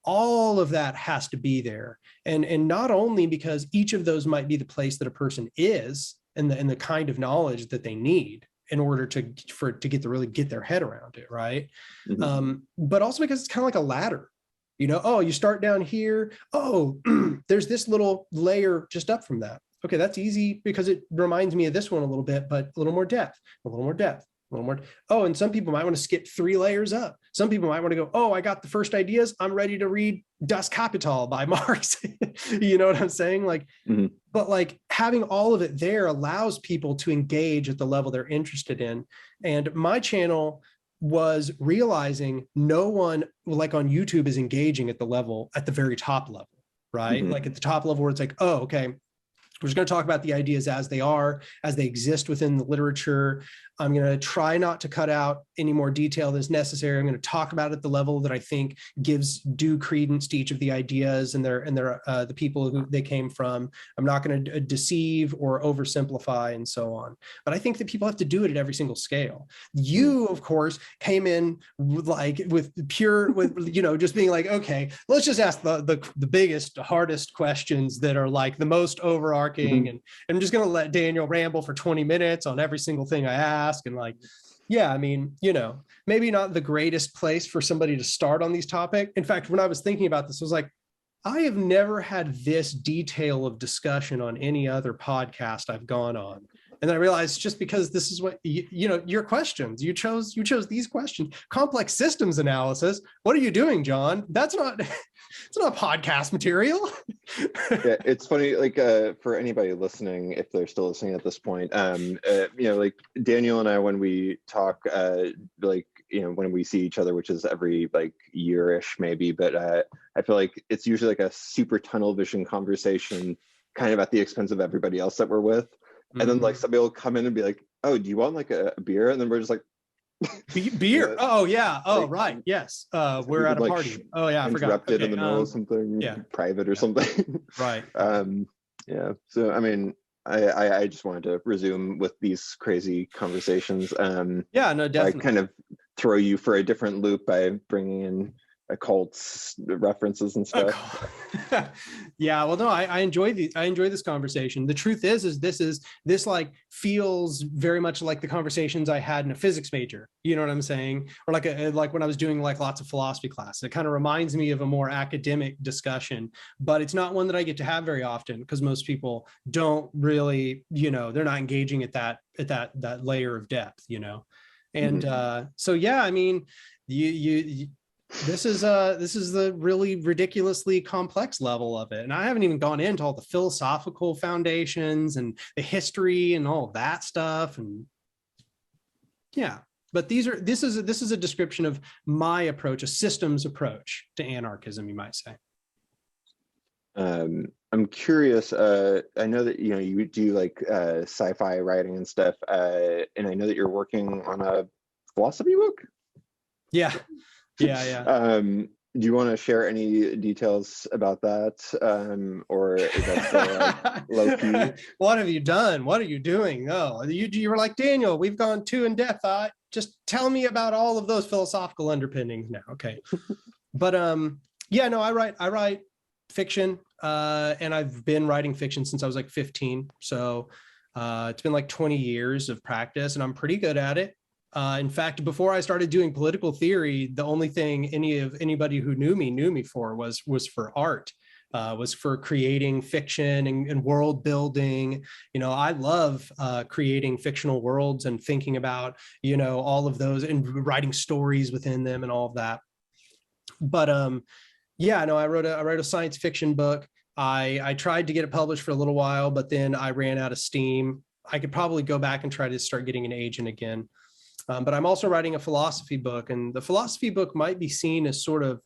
all of that has to be there. And not only because each of those might be the place that a person is and the kind of knowledge that they need in order to get their head around it, right? But also because it's kind of like a ladder. You start down here. There's this little layer just up from that. Okay, that's easy because it reminds me of this one a little bit, but a little more depth, a little more depth, a little more. And some people might want to skip 3 layers up. Some people might want to go, I got the first ideas. I'm ready to read Das Kapital by Marx. You know what I'm saying? But like having all of it there allows people to engage at the level they're interested in. And my channel was realizing no one like on YouTube is engaging at the very top level, right? Like at the top level where it's like, okay, we're just going to talk about the ideas as they are, as they exist within the literature. I'm going to try not to cut out any more detail than is necessary. I'm going to talk about it at the level that I think gives due credence to each of the ideas and the people who they came from. I'm not going to deceive or oversimplify and so on. But I think that people have to do it at every single scale. You, of course, came in just being like, okay, let's just ask the biggest, hardest questions that are like the most overarching. And I'm just going to let Daniel ramble for 20 minutes on every single thing I ask. And like, yeah, I mean, maybe not the greatest place for somebody to start on these topics. In fact, when I was thinking about this, I was like, I have never had this detail of discussion on any other podcast I've gone on. And then I realized just because this is what, your questions, you chose these questions, complex systems analysis. What are you doing, John? It's not podcast material. Yeah, it's funny, like for anybody listening, if they're still listening at this point, like Daniel and I, when we talk, when we see each other, which is every like year-ish maybe, but I feel like it's usually like a super tunnel vision conversation kind of at the expense of everybody else that we're with. And then like somebody will come in and be like, oh, do you want like a beer? And then we're just like, beer. Oh yeah. Oh, like, right. Yes. We're at a party. Oh yeah. I forgot. Interrupted in the middle of something private or something. Right. Yeah. So, I mean, I just wanted to resume with these crazy conversations. Yeah, no, definitely. I kind of throw you for a different loop by bringing in occult references and stuff. Yeah, well, no, I enjoy this conversation. The truth is this like feels very much like the conversations I had in a physics major. You know what I'm saying? Or like when I was doing like lots of philosophy class. It kind of reminds me of a more academic discussion, but it's not one that I get to have very often because most people don't really, they're not engaging at that layer of depth, And so yeah, I mean, this is the really ridiculously complex level of it. And I haven't even gone into all the philosophical foundations and the history and all of that stuff. And yeah, but this is a description of my approach, a systems approach to anarchism, you might say. I'm curious, I know that, you do like sci-fi writing and stuff, and I know that you're working on a philosophy book? Yeah. Do you want to share any details about that, or is that still like low key? What have you done? What are you doing? Oh, you were like, Daniel, we've gone too in depth. Just tell me about all of those philosophical underpinnings now. Okay. But yeah, no, I write fiction, and I've been writing fiction since I was like 15. So it's been like 20 years of practice, and I'm pretty good at it. In fact, before I started doing political theory, the only thing anybody who knew me for was for art, was for creating fiction and world building. I love creating fictional worlds and thinking about, all of those and writing stories within them and all of that. But yeah, no, I wrote a science fiction book. I tried to get it published for a little while, but then I ran out of steam. I could probably go back and try to start getting an agent again. But I'm also writing a philosophy book, and the philosophy book might be seen as sort of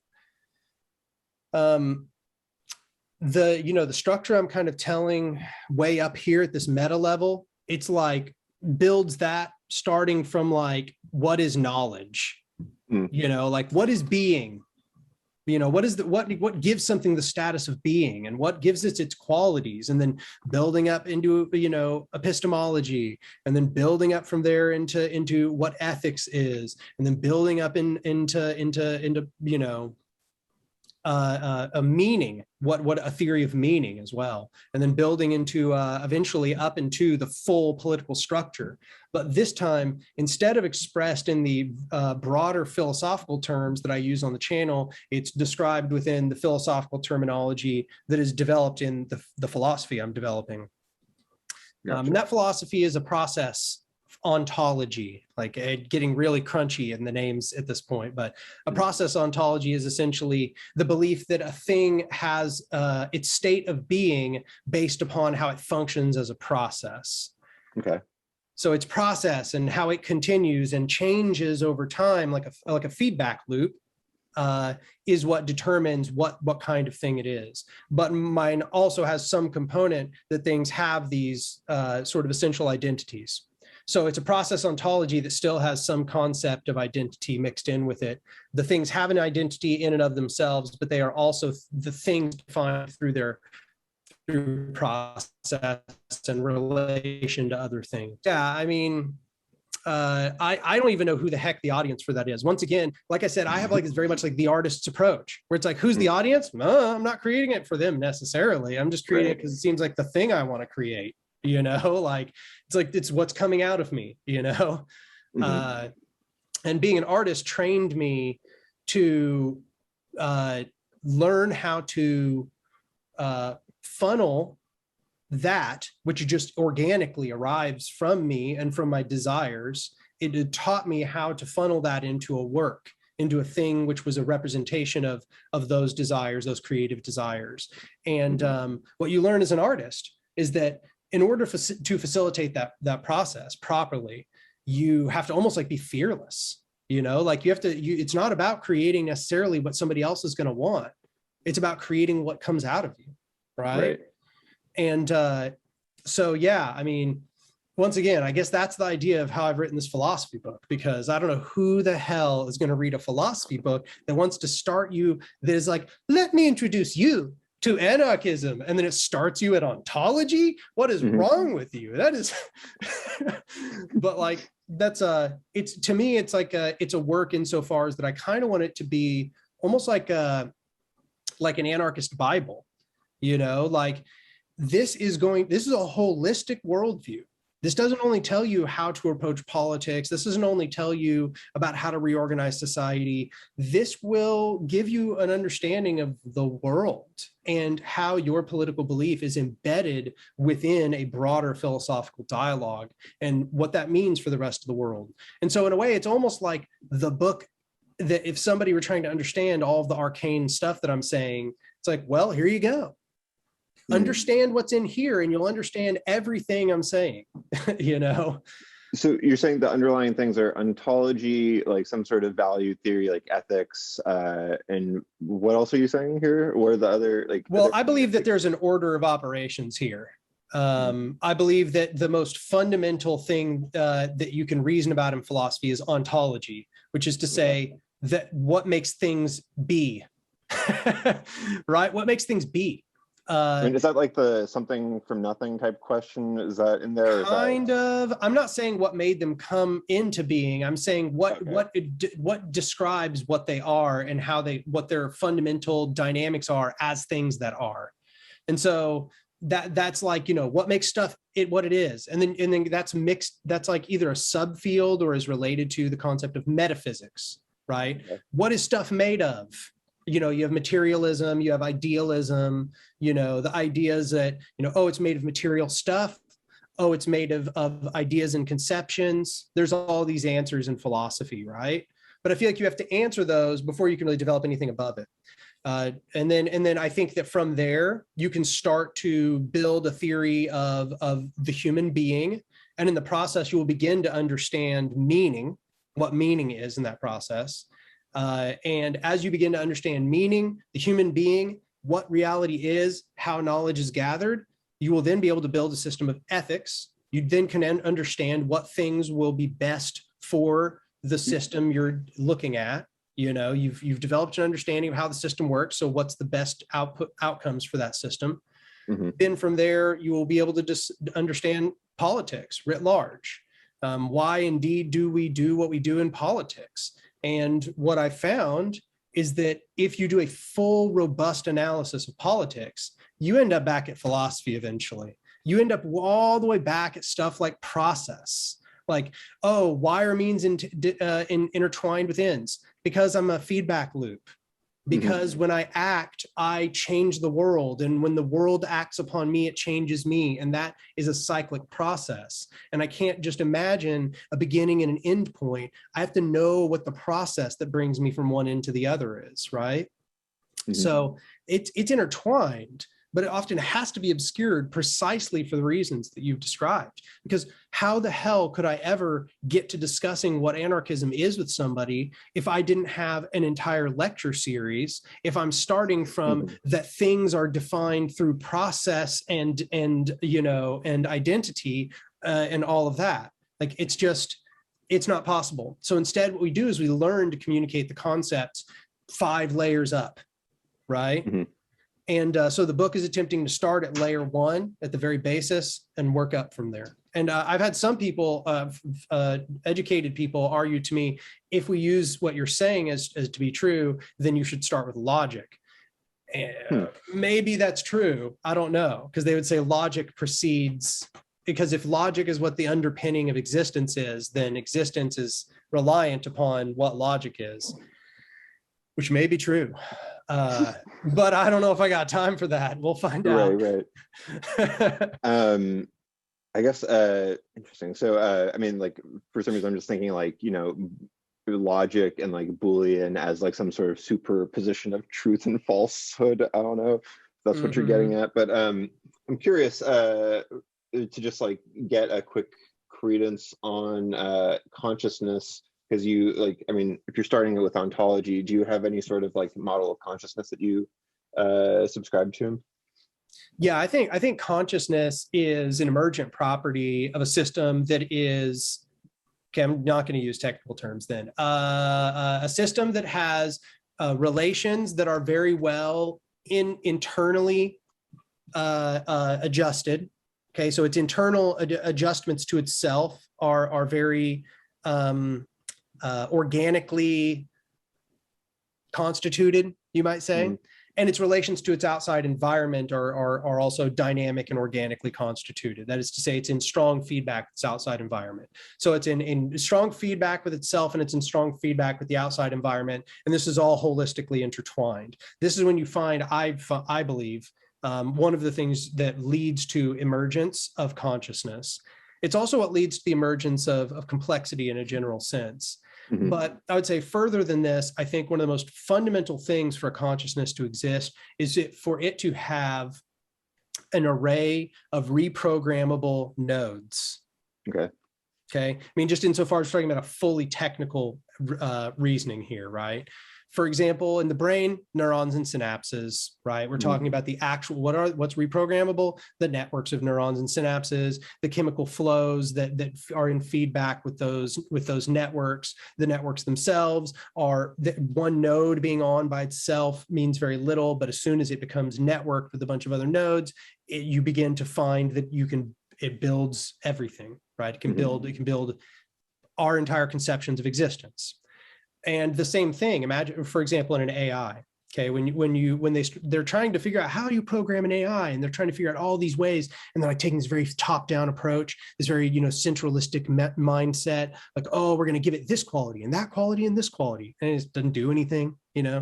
the structure I'm kind of telling way up here at this meta level. It's like builds that starting from like, what is knowledge? Like what is being? What gives something the status of being, and what gives it its qualities, and then building up into, epistemology, and then building up from there into what ethics is, and then building up into a meaning, what a theory of meaning as well, and then building into eventually up into the full political structure. But this time, instead of expressed in the broader philosophical terms that I use on the channel, it's described within the philosophical terminology that is developed in the philosophy I'm developing. Gotcha. And that philosophy is a process ontology, like getting really crunchy in the names at this point, but a process ontology is essentially the belief that a thing has its state of being based upon how it functions as a process. Okay. So its process and how it continues and changes over time, like a feedback loop, is what determines what kind of thing it is. But mine also has some component that things have these sort of essential identities. So it's a process ontology that still has some concept of identity mixed in with it. The things have an identity in and of themselves, but they are also the things defined through process and relation to other things. Yeah, I mean, I don't even know who the heck the audience for that is. Once again, like I said, I have like it's very much like the artist's approach, where it's like, who's the audience? No, I'm not creating it for them necessarily. I'm just creating it because it seems like the thing I want to create. Like it's what's coming out of me, and being an artist trained me to learn how to funnel that which just organically arrives from me and from my desires. It taught me how to funnel that into a work, into a thing which was a representation of those desires, those creative desires. And what you learn as an artist is that in order to facilitate that process properly, you have to almost like be fearless, like you have to, it's not about creating necessarily what somebody else is going to want. It's about creating what comes out of you. Right. And so, yeah, I mean, once again, I guess that's the idea of how I've written this philosophy book, because I don't know who the hell is going to read a philosophy book that wants to start you, that is like, let me introduce you to anarchism, and then it starts you at ontology. What is wrong with you? That is but like that's it's, to me, it's like it's a work insofar as that I kind of want it to be almost like an anarchist Bible, like this is a holistic worldview. This doesn't only tell you how to approach politics. This doesn't only tell you about how to reorganize society. This will give you an understanding of the world and how your political belief is embedded within a broader philosophical dialogue and what that means for the rest of the world. And so in a way, it's almost like the book that if somebody were trying to understand all of the arcane stuff that I'm saying, it's like, well, here you go. Understand what's in here and you'll understand everything I'm saying, So you're saying the underlying things are ontology, like some sort of value theory, like ethics, and what else are you saying here? What are the other like? Well, I believe that there's an order of operations here. I believe that the most fundamental thing that you can reason about in philosophy is ontology, which is to say that what makes things be, right? What makes things be? I mean, is that like the something from nothing type question? Is that in there? Kind of. I'm not saying what made them come into being. I'm saying what describes what they are and what their fundamental dynamics are as things that are. And so that's like, what makes stuff what it is. And then that's mixed. That's like either a subfield or is related to the concept of metaphysics, right? Okay. What is stuff made of? You have materialism, you have idealism, the ideas that, it's made of material stuff. Oh, it's made of ideas and conceptions. There's all these answers in philosophy, right? But I feel like you have to answer those before you can really develop anything above it. And then I think that from there, you can start to build a theory of the human being. And in the process, you will begin to understand meaning, what meaning is in that process. And as you begin to understand meaning, the human being, what reality is, how knowledge is gathered, you will then be able to build a system of ethics. You then can understand what things will be best for the system you're looking at. You've developed an understanding of how the system works. So what's the best outcomes for that system? Mm-hmm. Then from there, you will be able to just understand politics writ large. Why indeed do we do what we do in politics? And what I found is that if you do a full, robust analysis of politics, you end up back at philosophy eventually. You end up all the way back at stuff like process. Like, why are means intertwined with ends? Because I'm a feedback loop. Because when I act, I change the world. And when the world acts upon me, it changes me. And that is a cyclic process. And I can't just imagine a beginning and an end point. I have to know what the process that brings me from one end to the other is, right? Mm-hmm. So it's intertwined, but it often has to be obscured precisely for the reasons that you've described. Because how the hell could I ever get to discussing what anarchism is with somebody if I didn't have an entire lecture series, if I'm starting from that things are defined through process and identity and all of that? Like, it's not possible. So instead, what we do is we learn to communicate the concepts 5 layers up, right? Mm-hmm. And so the book is attempting to start at layer 1 at the very basis and work up from there. And I've had some people, educated people, argue to me, if we use what you're saying as to be true, then you should start with logic. Maybe that's true. I don't know, because they would say logic precedes, because if logic is what the underpinning of existence is, then existence is reliant upon what logic is, which may be true. But I don't know if I got time for that. We'll find out. Right. I guess interesting. So I mean, like, for some reason I'm just thinking like, logic and like Boolean as like some sort of superposition of truth and falsehood. I don't know if that's what you're getting at, but I'm curious to just like get a quick credence on consciousness. Because if you're starting with ontology, do you have any sort of like model of consciousness that you subscribe to? Yeah, I think consciousness is an emergent property of a system that is, okay, I'm not going to use technical terms then, a system that has relations that are very well internally adjusted. Okay, so its internal adjustments to itself are very organically constituted, you might say, and its relations to its outside environment are also dynamic and organically constituted. That is to say, it's in strong feedback with its outside environment. So it's in strong feedback with itself, and it's in strong feedback with the outside environment, and this is all holistically intertwined. This is when you find, I believe, one of the things that leads to emergence of consciousness. It's also what leads to the emergence of complexity in a general sense. But I would say further than this, I think one of the most fundamental things for consciousness to exist is for it to have an array of reprogrammable nodes. Okay. Okay. I mean, just insofar as talking about a fully technical reasoning here, right? For example, in the brain, neurons and synapses, right? We're talking about the actual, what's reprogrammable, the networks of neurons and synapses, the chemical flows that are in feedback with those networks. The networks themselves are one node being on by itself means very little, but as soon as it becomes networked with a bunch of other nodes, you begin to find that it builds everything, right? It can build our entire conceptions of existence. And the same thing, imagine, for example, in an AI, okay, when they're trying to figure out how you program an AI, and they're trying to figure out all these ways, and they're like taking this very top-down approach, this very, centralistic mindset, like, oh, we're going to give it this quality and that quality and this quality, and it doesn't do anything,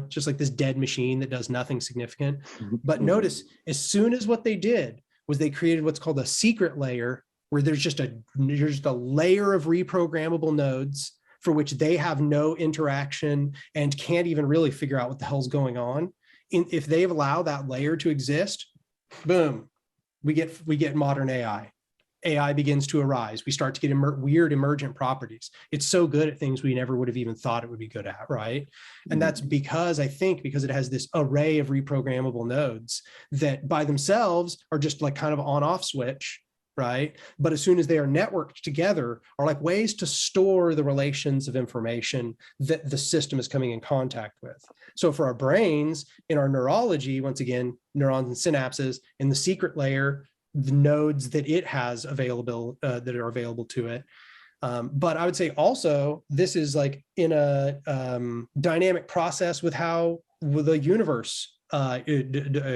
just like this dead machine that does nothing significant. But notice, as soon as what they did was they created what's called a secret layer, where there's just a layer of reprogrammable nodes for which they have no interaction and can't even really figure out what the hell's going on. If they allow that layer to exist, boom, we get modern AI. AI begins to arise. We start to get weird emergent properties. It's so good at things we never would have even thought it would be good at, right? And that's because it has this array of reprogrammable nodes that by themselves are just like kind of on-off switch, right? But as soon as they are networked together, are like ways to store the relations of information that the system is coming in contact with. So for our brains, in our neurology, once again, neurons and synapses, in the secret layer, the nodes that it has available, that are available to it. But I would say also, this is like in a dynamic process with how the universe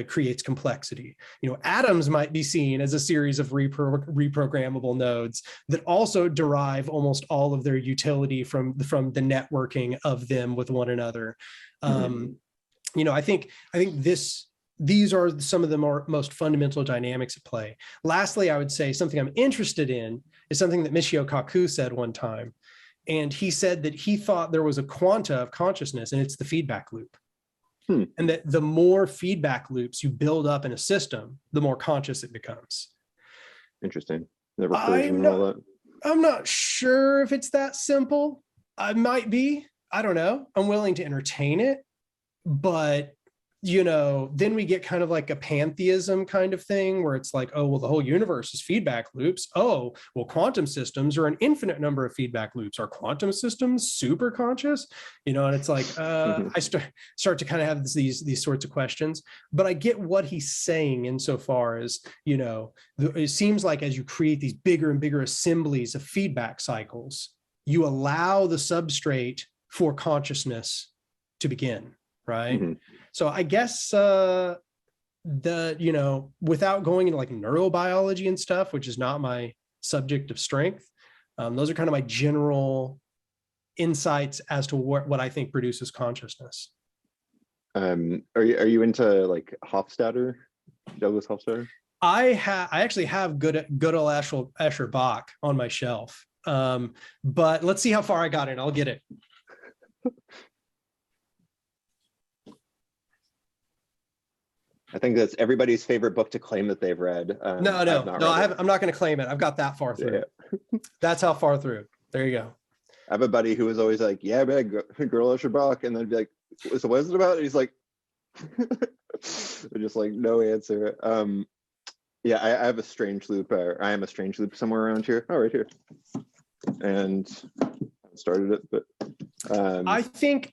creates complexity. Atoms might be seen as a series of reprogrammable nodes that also derive almost all of their utility from the networking of them with one another. I think these are some of the most fundamental dynamics at play. Lastly, I would say something I'm interested in is something that Michio Kaku said one time. And he said that he thought there was a quanta of consciousness, and it's the feedback loop. And that the more feedback loops you build up in a system, the more conscious it becomes. Interesting. The recursion and all that. I'm not sure if it's that simple. I might be. I don't know. I'm willing to entertain it. But, then we get kind of like a pantheism kind of thing where it's like, oh, well, the whole universe is feedback loops. Oh, well, quantum systems are an infinite number of feedback loops. Are quantum systems super conscious? And it's like, I start to kind of have these sorts of questions, but I get what he's saying insofar as, it seems like as you create these bigger and bigger assemblies of feedback cycles, you allow the substrate for consciousness to begin. Right. So I guess without going into like neurobiology and stuff, which is not my subject of strength, those are kind of my general insights as to what I think produces consciousness. Are you into like Hofstadter, Douglas Hofstadter? I actually have good old Escher Bach on my shelf, but let's see how far I got in. I'll get it. I think that's everybody's favorite book to claim that they've read. I'm not going to claim it. I've got that far through. Yeah. That's how far through. There you go. I have a buddy who was always like, yeah, man, girl Escher Bach, and then be like, so what is it about? And he's like, just like no answer. Yeah, I have a strange loop. I am a strange loop somewhere around here. Oh, right here. And I started it, but I think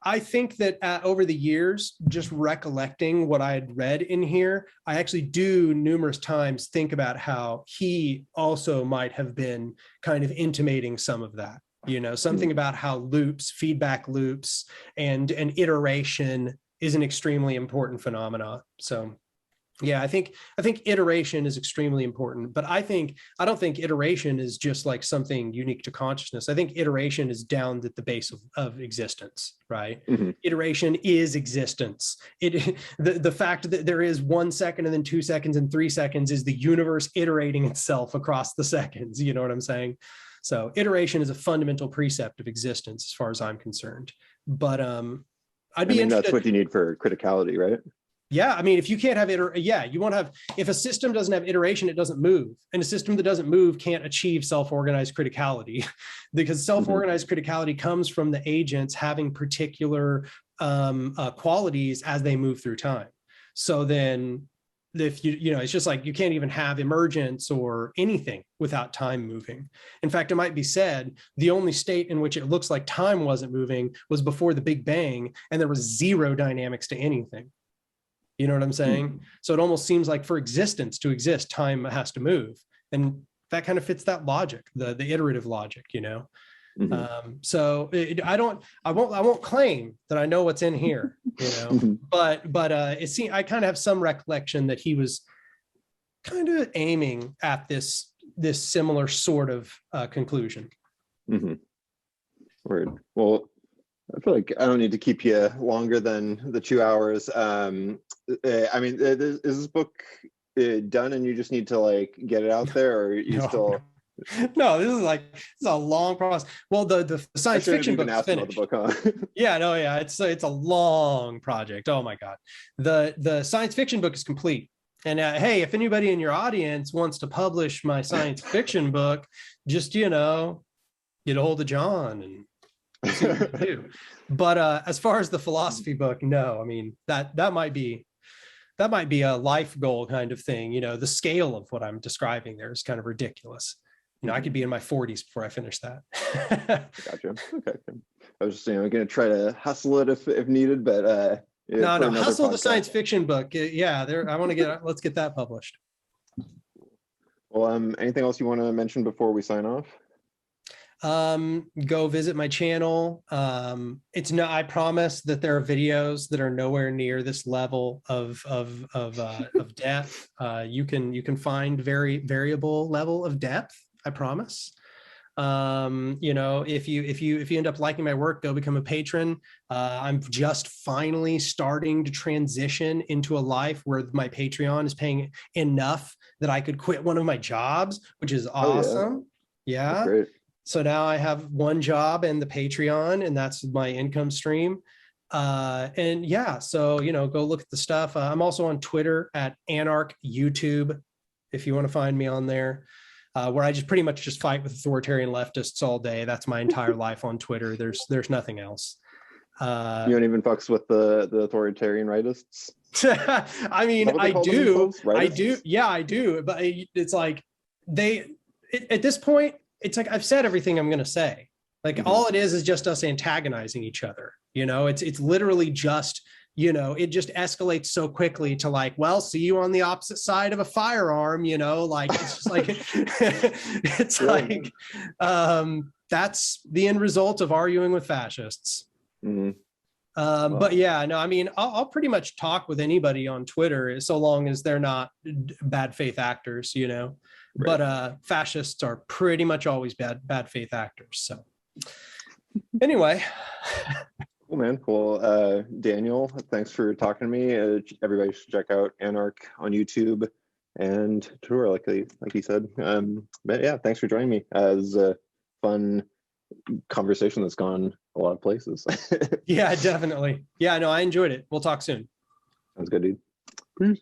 that over the years, just recollecting what I had read in here, I actually do numerous times think about how he also might have been kind of intimating some of that, something about how loops, feedback loops, and an iteration is an extremely important phenomenon. So yeah, I think iteration is extremely important, but I don't think iteration is just like something unique to consciousness. I think iteration is down at the base of existence, right? Iteration is existence. The fact that there is 1 second and then 2 seconds and 3 seconds is the universe iterating itself across the seconds. You know what I'm saying? So iteration is a fundamental precept of existence as far as I'm concerned. But I'd be interested. That's what you need for criticality, right? Yeah, I mean, if you can't have you won't have, if a system doesn't have iteration, it doesn't move. And a system that doesn't move can't achieve self-organized criticality because self-organized criticality comes from the agents having particular qualities as they move through time. So then if it's just like you can't even have emergence or anything without time moving. In fact, it might be said the only state in which it looks like time wasn't moving was before the Big Bang, and there was zero dynamics to anything. You know what I'm saying? So it almost seems like for existence to exist, time has to move. And that kind of fits that logic, the iterative logic, So I won't claim that I know what's in here, but I kind of have some recollection that he was kind of aiming at this similar sort of conclusion. Word. Well, I feel like I don't need to keep you longer than the 2 hours. I mean, is this book done and you just need to like get it out there, or you still? No, this is a long process. Well, the science fiction book is finished. The book, huh? Yeah, it's a long project. Oh my God, the science fiction book is complete. And hey, if anybody in your audience wants to publish my science fiction book, just get a hold of John and see what we do. But as far as the philosophy book, no, I mean that might be a life goal kind of thing. The scale of what I'm describing there is kind of ridiculous. I could be in my 40s before I finish that. Gotcha. Okay. I was just going to try to hustle it if needed, but no, hustle the science fiction book. Let's get that published. Well, anything else you want to mention before we sign off? Go visit my channel. I promise that there are videos that are nowhere near this level of depth. You can find very variable level of depth, I promise. If you end up liking my work, go become a patron. I'm just finally starting to transition into a life where my Patreon is paying enough that I could quit one of my jobs, which is awesome. Yeah. That's great. So now I have one job and the Patreon, and that's my income stream. So go look at the stuff. I'm also on Twitter at Anark, YouTube, if you want to find me on there, where I just pretty much just fight with authoritarian leftists all day. That's my entire life on Twitter. There's nothing else. You don't even fucks with the authoritarian rightists? I mean, I do. Yeah, I do. But it's like at this point, it's like I've said everything I'm going to say. Like all it is just us antagonizing each other. It's literally just, it just escalates so quickly to like, well, see you on the opposite side of a firearm, like it's just like it's like that's the end result of arguing with fascists. But yeah, no, I mean, I'll pretty much talk with anybody on Twitter so long as they're not bad faith actors, Right. But fascists are pretty much always bad faith actors. So anyway. Cool, man. Well, Daniel, thanks for talking to me. Everybody should check out Anark on YouTube and Twitter, like he said. But yeah, thanks for joining me. It was a fun conversation that's gone a lot of places. Yeah, definitely. Yeah, no, I enjoyed it. We'll talk soon. Sounds good, dude. Peace.